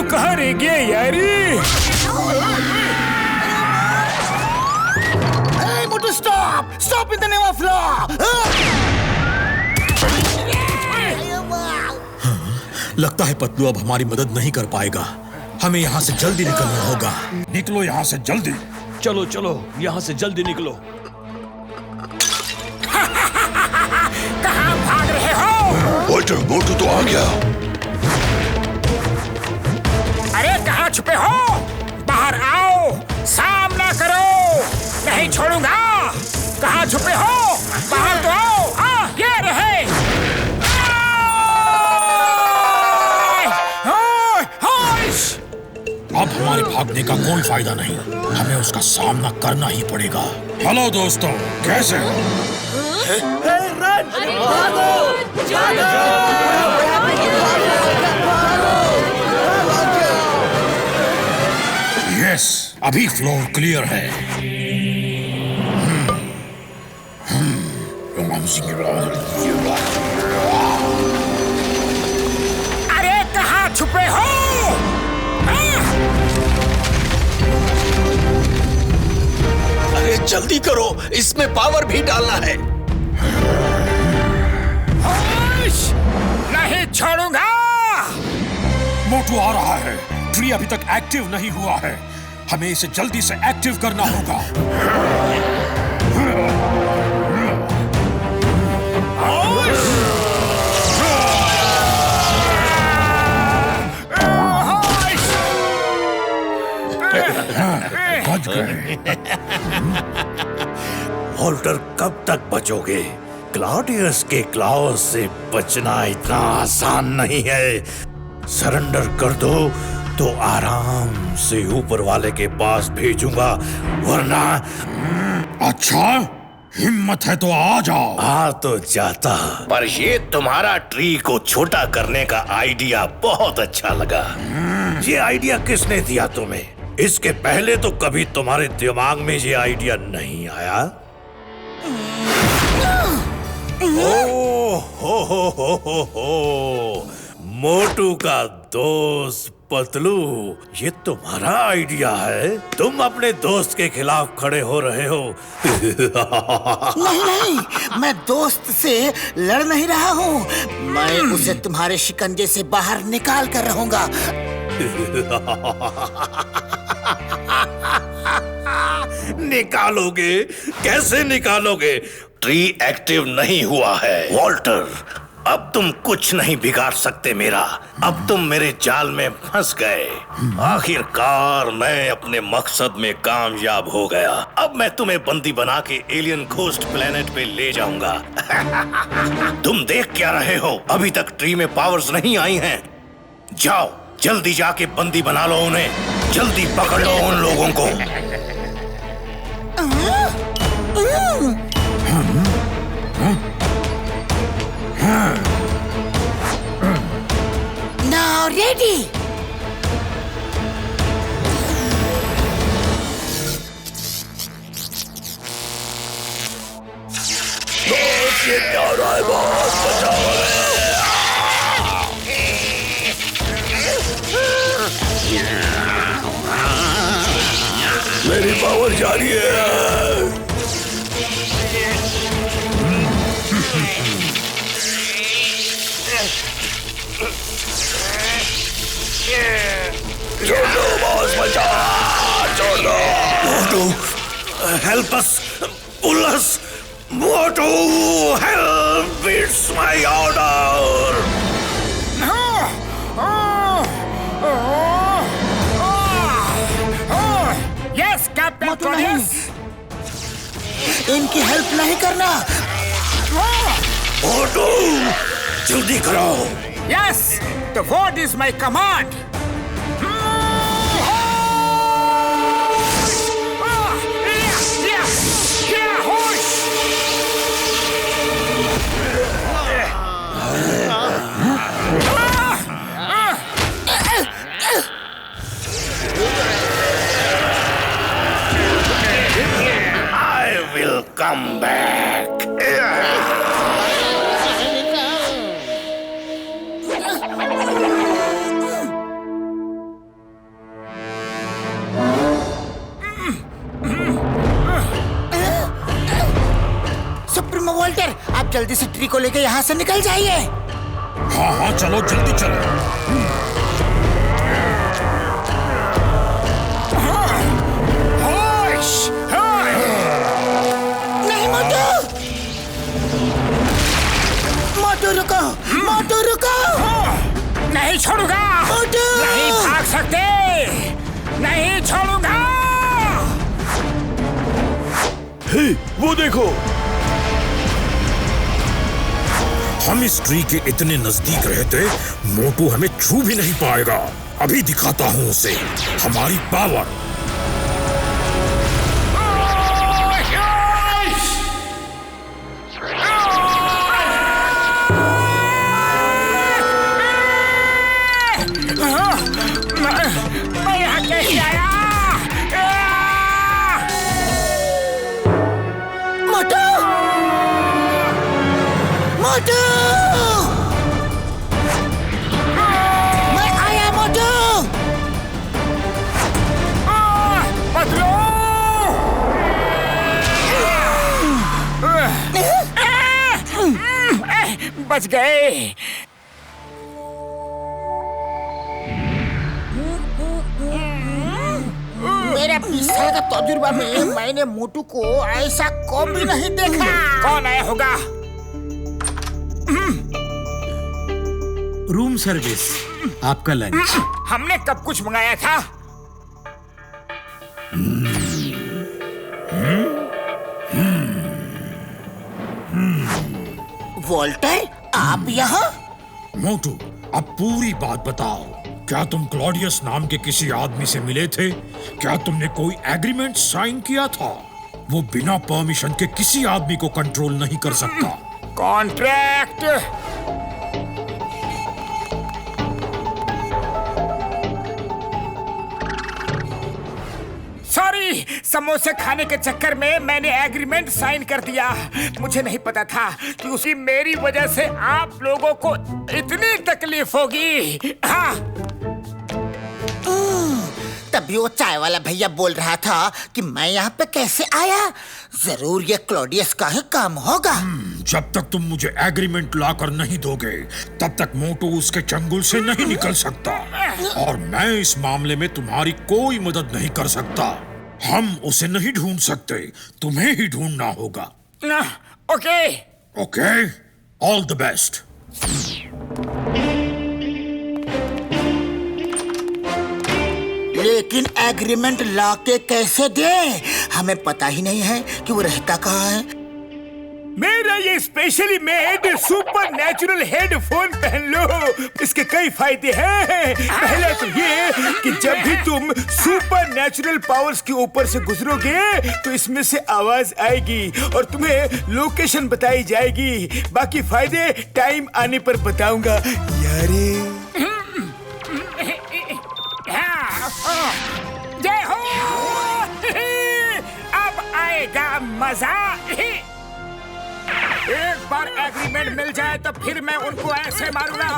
मोटू कहाँ रह गया यारी? Hey, Motu stop! Stop in the name of law! लगता है पतलू अब हमारी मदद नहीं कर पाएगा। हमें यहाँ से जल्दी निकलना होगा। निकलो यहाँ से जल्दी। चलो चलो यहाँ से जल्दी निकलो। कहाँ भाग रहे हो? वॉल्टर, मोटू तो आ गया। अरे कहाँ छुपे हो? बाहर आओ, सामना करो, नहीं छोड़ूंगा। कहाँ छुपे हो? बाहर तो आओ। ये रहे। अब हमारे भागने का कोई फायदा नहीं, हमें उसका सामना करना ही पड़ेगा। हेलो दोस्तों, कैसे हो? यस, अभी फ्लोर क्लियर है। अरे कहाँ छुपे हो? अरे जल्दी करो, इसमें पावर भी डालना है। नहीं छोड़ूंगा। मोटू आ रहा है। ट्री अभी तक एक्टिव नहीं हुआ है, हमें इसे जल्दी से एक्टिव करना होगा। बच गए। वॉल्टर, कब तक बचोगे? क्लॉडियस के क्लॉज से बचना इतना आसान नहीं है। सरेंडर कर दो तो आराम से ऊपर वाले के पास भेजूंगा, वरना। अच्छा, हिम्मत है तो आ जाओ। आ तो जाता, पर ये तुम्हारा ट्री को छोटा करने का आइडिया बहुत अच्छा लगा। ये आइडिया किसने दिया तुम्हें? इसके पहले तो कभी तुम्हारे दिमाग में ये आइडिया नहीं आया? हो। मोटू का दोस्त पतलू, ये तुम्हारा आइडिया है? तुम अपने दोस्त के खिलाफ खड़े हो रहे हो? नहीं, मैं दोस्त से लड़ नहीं रहा हूँ। मैं उसे तुम्हारे शिकंजे से बाहर निकाल कर रहूंगा। निकालोगे? कैसे निकालोगे? ट्री एक्टिव नहीं हुआ है। वॉल्टर, अब तुम कुछ नहीं बिगाड़ सकते मेरा। अब तुम मेरे जाल में फंस गए। आखिरकार मैं अपने मकसद में कामयाब हो गया। अब मैं तुम्हें बंदी बना के एलियन घोस्ट प्लेनेट पे ले जाऊंगा। तुम देख क्या रहे हो? अभी तक ट्री में पावर्स नहीं आई हैं। जाओ, जल्दी जाके बंदी बना लो उन्हें। जल्दी पकड़ लो उन लोगों को। Now ready. ये क्या हो रहा है? बहुत बचाओ। मेरी पावर जा रही है। छोड़ दो बॉस, बचाओ, छोड़ दो। Motu, help us, pull us. Motu, help, it's my order. Yes captain Claudius. इनकी हेल्प नहीं करना। मोटू, जल्दी करो। Yes, the word is my command. I will come back. Walter, आप जल्दी से ट्री को लेके यहाँ से निकल जाइए। हाँ हाँ चलो जल्दी चलो। नहीं मोटू, मोटू रुको, मोटू रुको। नहीं छोड़ूंगा, मोटू नहीं भाग सकते, नहीं छोड़ूंगा। हे, वो देखो, हम इस ट्री के इतने नजदीक रहते मोटू हमें छू भी नहीं पाएगा। अभी दिखाता हूँ उसे हमारी पावर। मैं यहाँ कैसे आया? मोटू, मोटू, मैं आया मोटू। पकड़ो! बच गए। मेरे 20 साल का तजुर्बा में मैंने मोटू को ऐसा कभी नहीं देखा। कौन आया होगा? रूम सर्विस, आपका लंच। हमने कब कुछ मंगाया था? वोल्टर, आप यहाँ? मोटू, अब पूरी बात बताओ। क्या तुम क्लॉडियस नाम के किसी आदमी से मिले थे? क्या तुमने कोई एग्रीमेंट साइन किया था? वो बिना परमिशन के किसी आदमी को कंट्रोल नहीं कर सकता। कॉन्ट्रैक्ट। सॉरी, समोसे खाने के चक्कर में मैंने एग्रीमेंट साइन कर दिया। मुझे नहीं पता था कि उसी मेरी वजह से आप लोगों को इतनी तकलीफ होगी। हाँ। तभी वो चाय वाला भैया बोल रहा था कि मैं यहाँ पे कैसे आया। जरूर ये क्लॉडियस का ही काम होगा। जब तक तुम मुझे एग्रीमेंट लाकर नहीं दोगे तब तक मोटू उसके चंगुल से नहीं निकल सकता, और मैं इस मामले में तुम्हारी कोई मदद नहीं कर सकता। हम उसे नहीं ढूंढ सकते, तुम्हें ही ढूंढना होगा। Okay okay, all the best. लेकिन एग्रीमेंट ला के कैसे दे? हमें पता ही नहीं है कि वो रहता कहाँ है। मेरा ये specially made super natural headphone पहन लो। इसके कई फायदे हैं। पहला तो ये कि जब भी तुम सुपर नेचुरल पावर्स के ऊपर से गुजरोगे तो इसमें से आवाज आएगी और तुम्हें लोकेशन बताई जाएगी। बाकी फायदे टाइम आने पर बताऊंगा यारे। जय हो। अब आएगा मजा। एक बार एग्रीमेंट मिल जाए तो फिर मैं उनको ऐसे मारूंगा,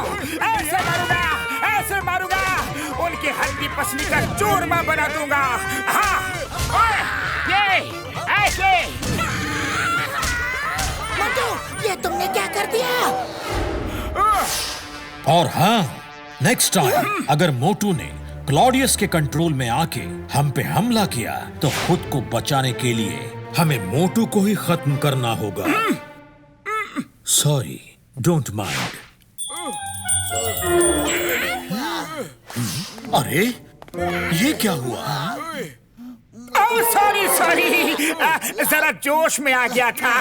ऐसे मारूंगा, ऐसे मारूंगा, उनकी हड्डी पसली का चूरमा बना दूंगा। हाँ, ये ऐसे। मोटू, ये तुमने क्या कर दिया? और हाँ, नेक्स्ट टाइम अगर मोटू ने क्लॉडियस के कंट्रोल में आके हम पे हमला किया तो खुद को बचाने के लिए हमें मोटू को ही खत्म करना होगा। Sorry, don't mind. अरे, ये क्या हुआ? सॉरी सॉरी, जरा जोश में आ गया था।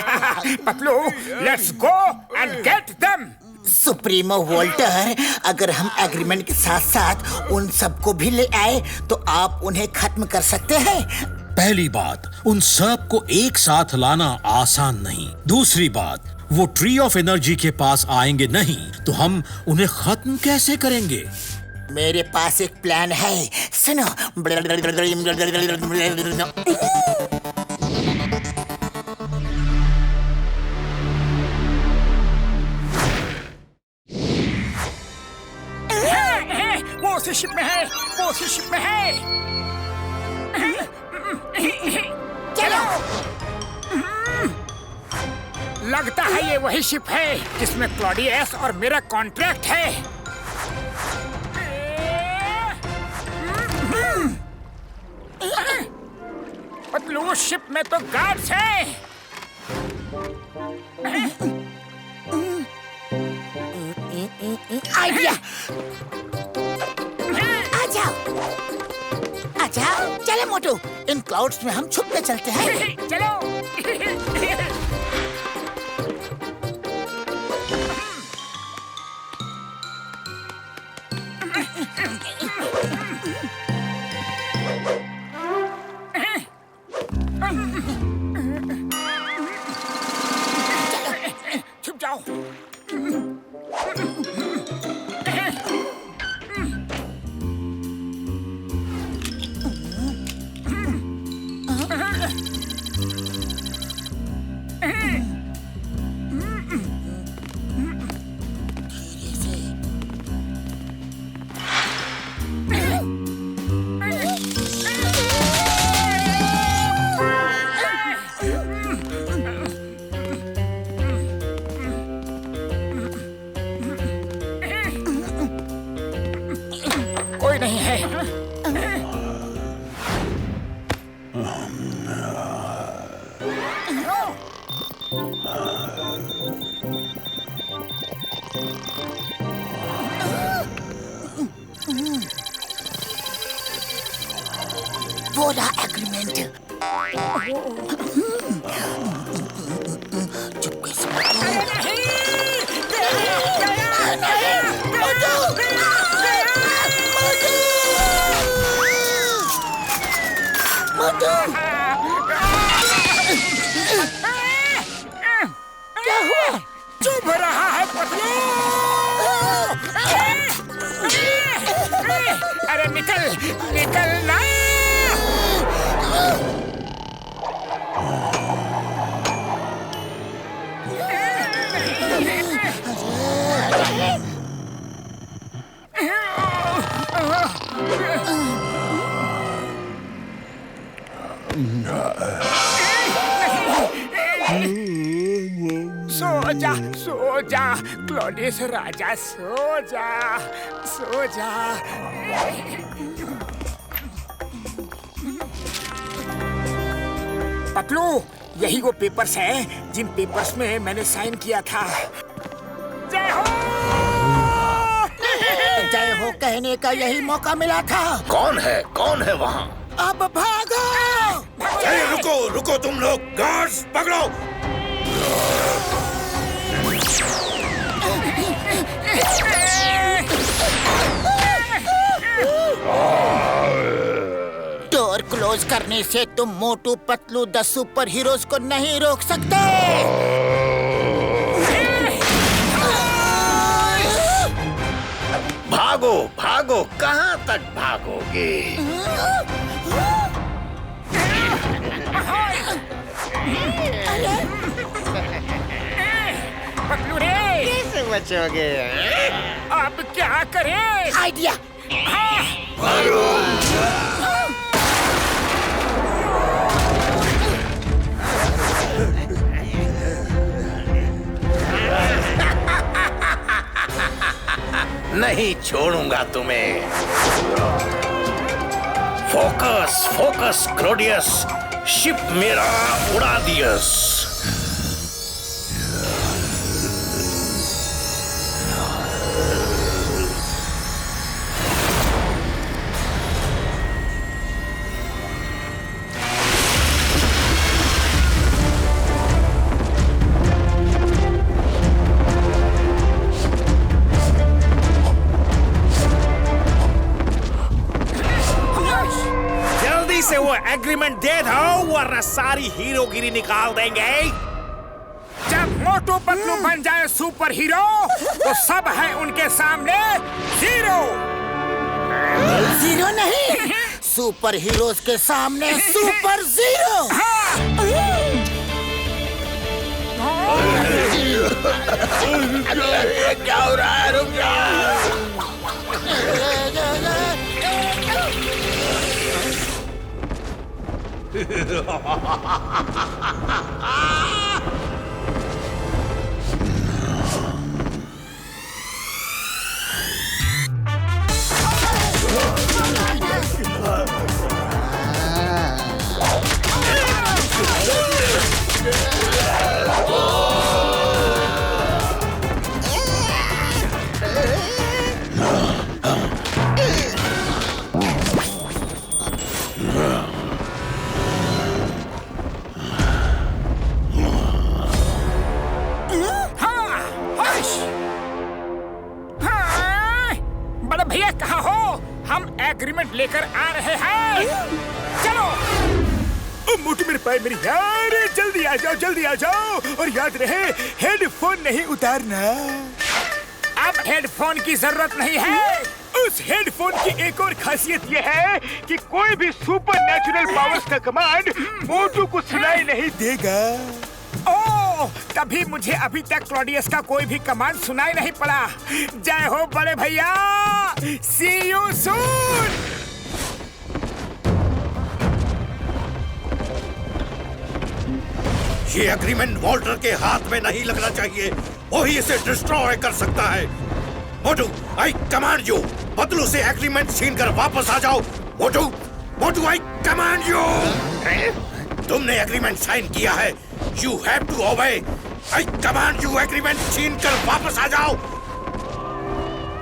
Patlu, let's go and get them. Supremo Walter, अगर हम एग्रीमेंट के साथ साथ उन सबको भी ले आए तो आप उन्हें खत्म कर सकते हैं। पहली बात, उन सब को एक साथ लाना आसान नहीं। दूसरी बात, वो ट्री ऑफ एनर्जी के पास आएंगे नहीं तो हम उन्हें खत्म कैसे करेंगे? मेरे पास एक प्लान है, सुनो। वो उसी शिप में है, वो उसी शिप में है। चलो। लगता है ये वही शिप है जिसमें क्लॉडियस और मेरा कॉन्ट्रैक्ट है। पतलू, शिप में तो गार्ड्स हैं। आइडिया। आ जाओ, आ जाओ। चले मोटू, इन क्लाउड्स में हम छुप के चलते हैं। चलो। छुप जाओ। कोई नहीं है। वो रहा एग्रीमेंट। चुपके से क्या हुआ? चुभ रहा है पतलू। अरे निकल, निकल ना। सो जा, सो जा क्लॉडियस राजा, सो जा, सो जा। पतलू, यही वो पेपर्स हैं जिन पेपर्स में मैंने साइन किया था। जय हो। जय हो कहने का यही मौका मिला था। कौन है वहाँ? अब भागो। अरे रुको, रुको तुम लोग, गार्ड्स पकड़ो। डोर क्लोज करने से तुम Motu Patlu the super heroes को नहीं रोक सकते। भागो, भागो, कहाँ तक भागोगे? पतलू रे, कैसे बचोगे? अब क्या करें? आइडिया। नहीं छोड़ूंगा तुम्हें। फोकस, फोकस क्लॉडियस, शिप मेरा उड़ा दियस। से वो एग्रीमेंट दे दो वरना सारी हीरोगिरी निकाल देंगे। जब मोटू पतलू बन जाए सुपर हीरो तो सब है उनके सामने जीरो। जीरो नहीं, सुपर हीरोज के सामने सुपर जीरो। क्या हो रहा है? रुक जाओ। लेकर आ रहे हैं। चलो। ओ मोटू मेरे पाए मेरी यार, जल्दी आ जाओ और याद रहे हेडफोन नहीं उतारना। अब हेडफोन की जरूरत नहीं है। उस हेडफोन की एक और खासियत ये है कि कोई भी सुपर नेचुरल पावर्स का कमांड मोटू को सुनाई नहीं देगा। ओह, तभी मुझे अभी तक क्लॉडियस का कोई भी कमांड सुनाई नहीं पड़ा। जय हो बड़े भैया, सी यू सून। ये एग्रीमेंट वॉल्टर के हाथ में नहीं लगना चाहिए, वही इसे डिस्ट्रॉय कर सकता है। मोटू, आई कमांड यू, बदलू से एग्रीमेंट छीन कर वापस आ जाओ। मोटू, आई कमांड यू। तुमने एग्रीमेंट साइन किया है, you have to obey. I command you, agreement छीन कर वापस आ जाओ।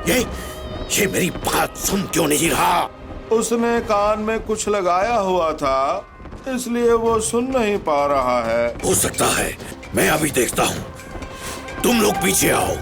ये मेरी बात सुन क्यों नहीं रहा? उसने कान में कुछ लगाया हुआ था, इसलिए वो सुन नहीं पा रहा है। हो सकता है, मैं अभी देखता हूँ। तुम लोग पीछे आओ।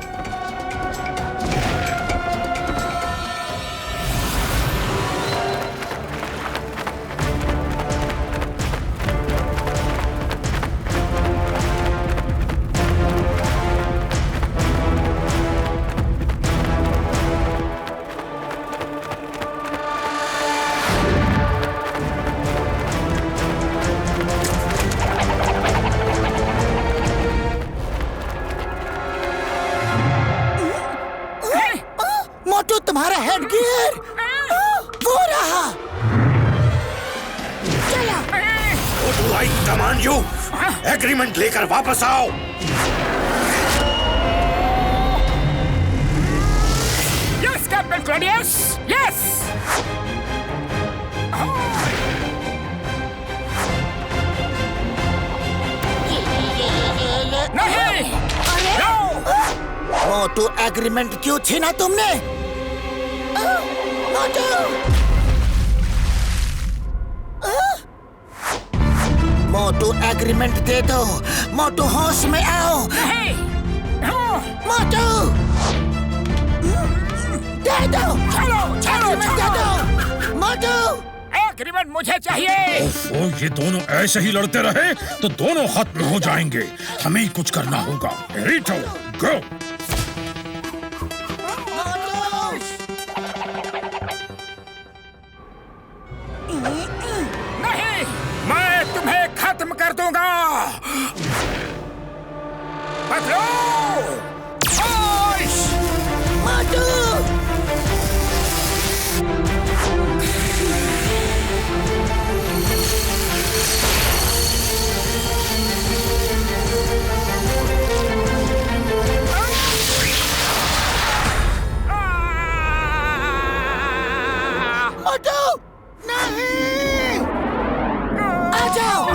मोटू, तुम्हारा हेडगियर वो रहा। चला। मोटू, आई कमांड यू, एग्रीमेंट लेकर वापस आओ। Yes captain Claudius, yes. नहीं। मोटू, एग्रीमेंट क्यों छीना तुमने? मोटू! मोटू, एग्रीमेंट दे दो। मोटू, होश में आओ। मोटू, दे दो। एग्रीमेंट दे दो। मोटू, एग्रीमेंट मुझे चाहिए। ओफो, ये दोनों ऐसे ही लड़ते रहे तो दोनों खत्म हो जाएंगे। हमें ही कुछ करना होगा। रिटो, गो। नहीं, मैं तुम्हें खत्म कर दूंगा। बदलो। मोटू! मोटू, नहीं! आ जाओ!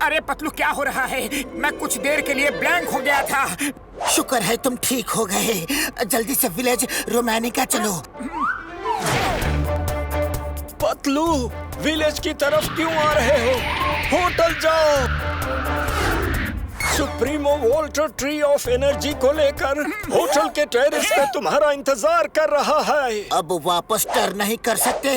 अरे पतलू, क्या हो रहा है? मैं कुछ देर के लिए ब्लैंक हो गया था। शुक्र है तुम ठीक हो गए। जल्दी से विलेज रोमानिका चलो। पतलू, विलेज की तरफ क्यों आ रहे हो? होटल जाओ। Supremo Walter tree of energy को लेकर होटल के टेरेस पे तुम्हारा इंतजार कर रहा है। अब वापस टर्न नहीं कर सकते,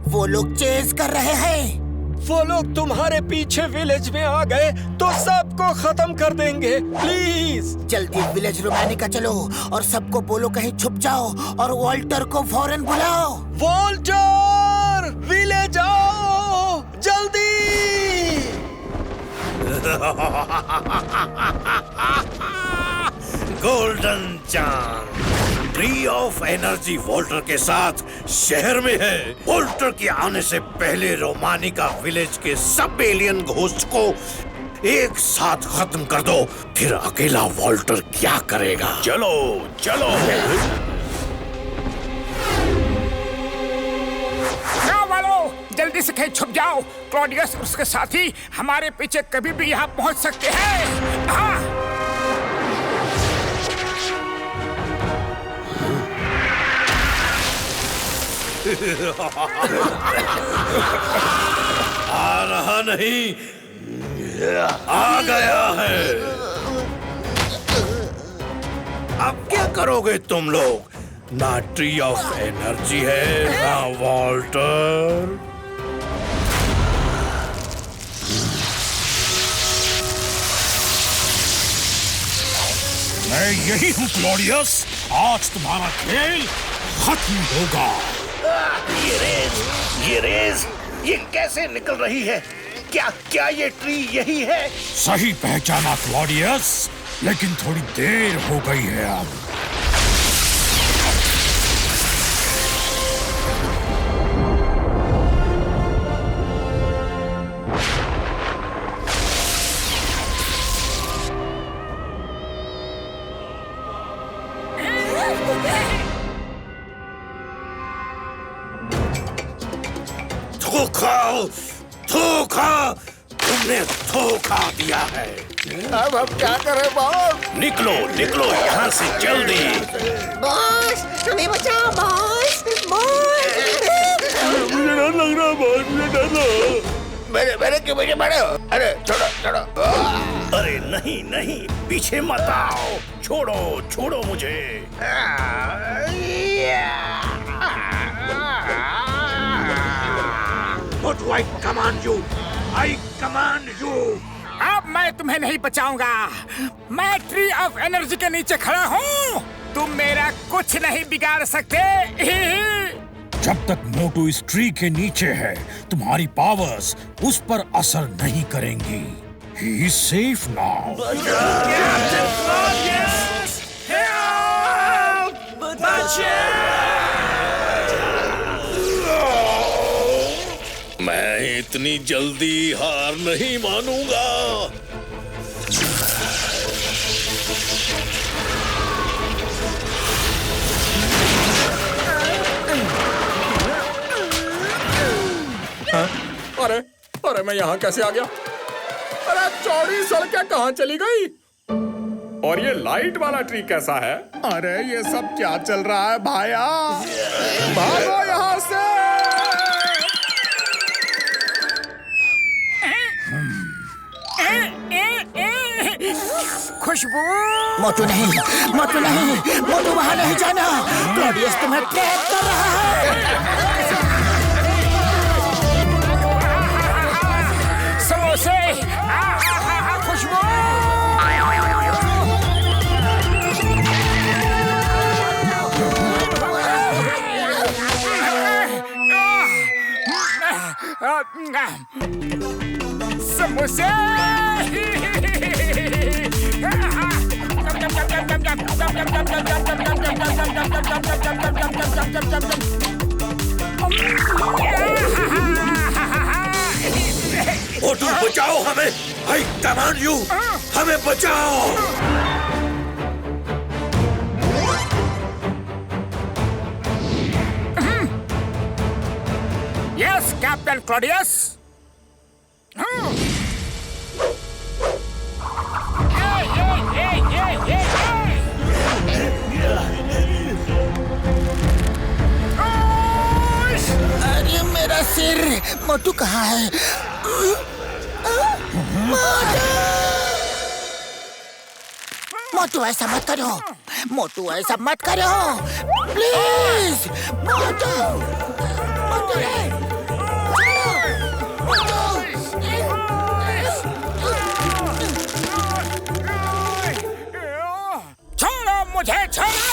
वो लोग चेज कर रहे हैं। वो लोग तुम्हारे पीछे विलेज में आ गए तो सबको खत्म कर देंगे। प्लीज जल्दी विलेज रोमानिका चलो और सबको बोलो कहीं छुप जाओ और वॉल्टर को फौरन बुलाओ। वॉल्टर, विलेज आओ जल्दी। गोल्डन चांद, ट्री ऑफ एनर्जी वॉल्टर के साथ शहर में है। वॉल्टर के आने से पहले रोमानिका विलेज के सब एलियन घोस्ट को एक साथ खत्म कर दो, फिर अकेला वॉल्टर क्या करेगा? चलो चलो। जल्दी से कहीं छुप जाओ। क्लॉडियस और उसके साथी हमारे पीछे कभी भी यहाँ पहुँच सकते हैं। हाँ। आ रहा नहीं, आ गया है। अब क्या करोगे तुम लोग? ना ट्री ऑफ एनर्जी है, ना वॉल्टर। मैं यही हूँ क्लॉडियस, आज तुम्हारा खेल खत्म होगा। ये रेस ये कैसे निकल रही है? क्या ये ट्री यही है? सही पहचाना क्लॉडियस, लेकिन थोड़ी देर हो गई है अब। धोखा, तुमने धोखा दिया है। अब हम क्या करें बॉस? निकलो यहाँ से जल्दी। बॉस हमें बचाओ बॉस। मुझे डर लग रहा बॉस, मुझे डर लग। मेरे क्यों मुझे मारो? अरे छोड़ो। अरे नहीं, पीछे मत आओ। छोड़ो मुझे। What do I command you? अब मैं तुम्हें नहीं बचाऊंगा। मैं ट्री ऑफ एनर्जी के नीचे खड़ा हूँ। तुम मेरा कुछ नहीं बिगाड़ सकते। जब तक मोटू इस ट्री के नीचे है, तुम्हारी पावर्स उस पर असर नहीं करेंगी। He is safe now. मैं इतनी जल्दी हार नहीं मानूंगा। अरे मैं यहाँ कैसे आ गया? अरे चौड़ी सड़कें कहाँ चली गई? और ये लाइट वाला ट्री कैसा है? अरे ये सब क्या चल रहा है भाया? भागो यहाँ से! खुशबू! मोटू नहीं, मोटू वहाँ नहीं जाना। क्लॉडियस तुम्हें ट्रैप कर रहा है। समोसे! खुशबू! समोसे! मोटू बचाओ हमें! I command you! हमें बचाओ! Yes, Captain Claudius. अरे मेरा सिर! मोटू कहाँ है? मोटू ऐसा मत करो। मोटू ऐसा मत करो। प्लीज मोटू! मोटू रे! छोड़ो मुझे, छोड़ो!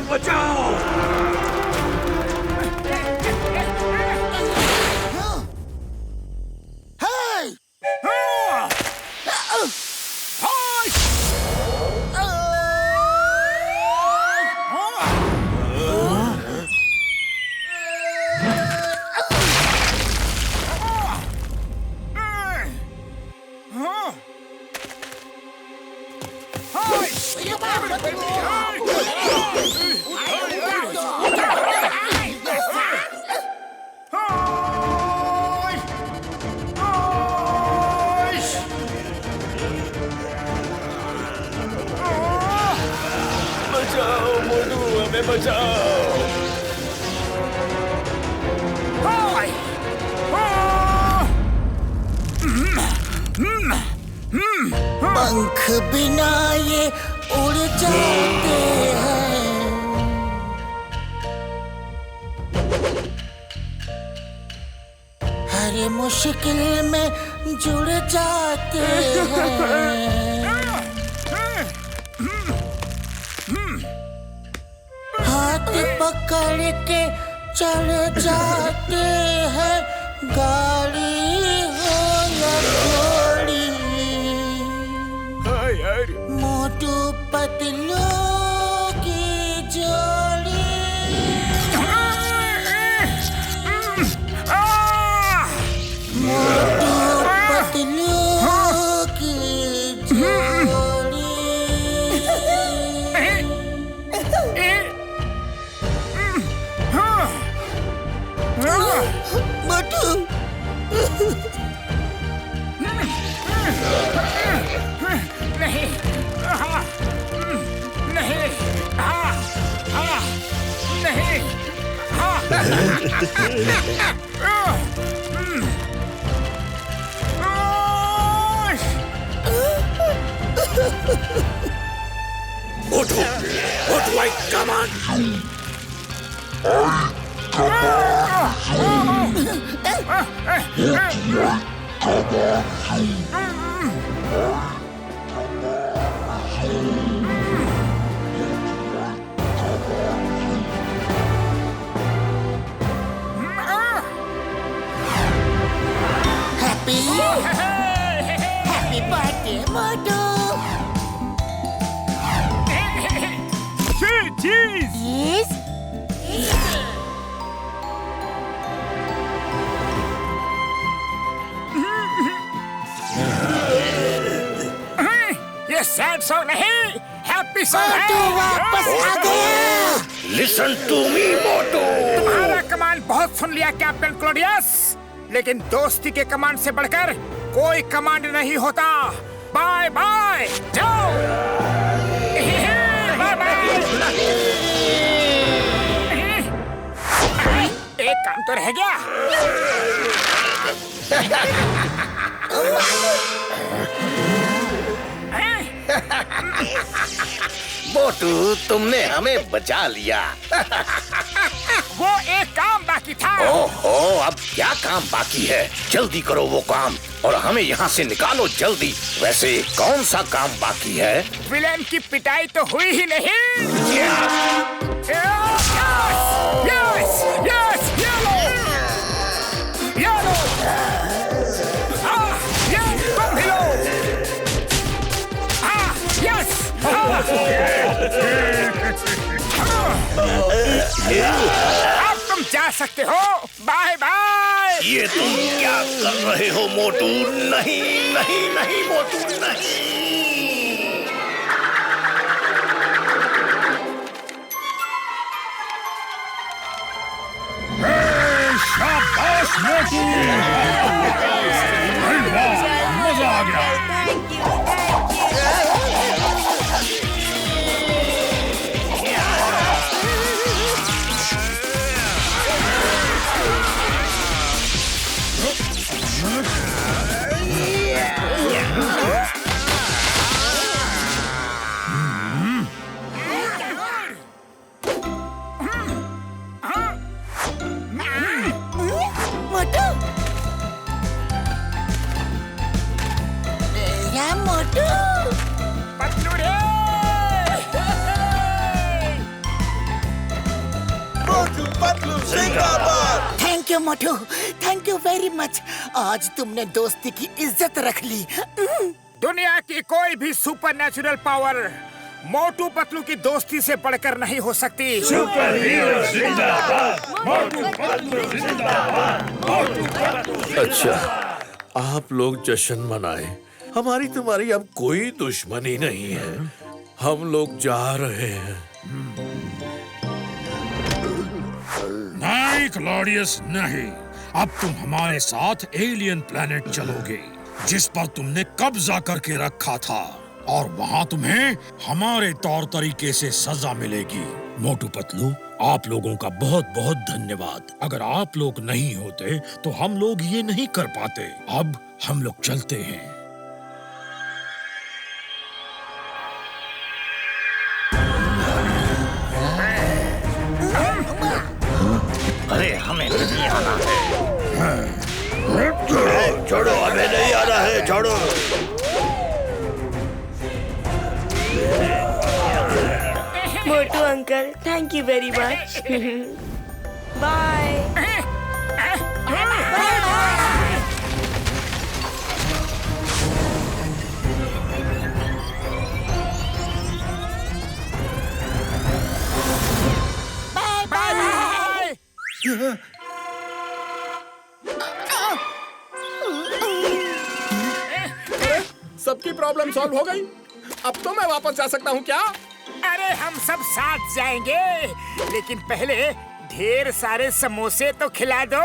बचाओ। बचाओ मोटू, हमें बचाओ। पंख बिना ये उड़ जाते हैं। हर मुश्किल में जुड़ जाते हैं। हाथ पकड़ के चढ़ जाते हैं, गाड़ी हो या घोड़ी। मोटू पतलू की जोड़ी। मोटू पतलू की जोड़ी। मोटू नहीं, नहीं, नहीं, मोटू, मोटू आई कमान। हैप्पी बर्थडे मोटू। चीज ये सैड सॉन्ग नहीं, हैप्पी सॉन्ग है। मोटू वापस आ गया। लिसन टू मी मोटू। तुम्हारा कमांड बहुत सुन लिया कैप्टन क्लॉडियस, लेकिन दोस्ती के कमांड से बढ़कर कोई कमांड नहीं होता। बाय बाय, जाओ। Bye bye. एक काम तो रह गया। मोटू, तुमने हमें बचा लिया। वो एक काम बाकी था। ओहो, अब क्या काम बाकी है? जल्दी करो वो काम और हमें यहाँ से निकालो जल्दी। वैसे कौन सा काम बाकी है? विलेन की पिटाई तो हुई ही नहीं। अब तुम जा सकते हो। Bye bye. ये तुम क्या कर रहे हो मोटू? नहीं नहीं नहीं मोटू, नहीं। शाबाश मोटू, मजा आ गया। मोटू, मेरा मोटू। पतलू रे। जिंदाबाद। Thank you Motu, thank you very much. आज तुमने दोस्ती की इज्जत रख ली। दुनिया की कोई भी super natural power Motu Patlu की दोस्ती से बढ़कर नहीं हो सकती। सुपर हीरो जिंदाबाद, मोटू पतलू जिंदाबाद। अच्छा, आप लोग जश्न मनाए। हमारी तुम्हारी अब कोई दुश्मनी नहीं है। हम लोग जा रहे हैं। नहीं क्लॉडियस नहीं, अब तुम हमारे साथ एलियन प्लेनेट चलोगे जिस पर तुमने कब्जा करके रखा था, और वहाँ तुम्हें हमारे तौर तरीके से सजा मिलेगी। मोटू पतलू, आप लोगों का बहुत बहुत धन्यवाद। अगर आप लोग नहीं होते तो हम लोग ये नहीं कर पाते। अब हम लोग चलते हैं। अरे हमें नहीं आना है। छोड़ो, हमें नहीं आना है, छोड़ो। Motu uncle, thank you very much. Bye. सबकी प्रॉब्लम सॉल्व हो गई। अब तो मैं वापस जा सकता हूँ क्या? अरे हम सब साथ जाएंगे, लेकिन पहले ढेर सारे समोसे तो खिला दो।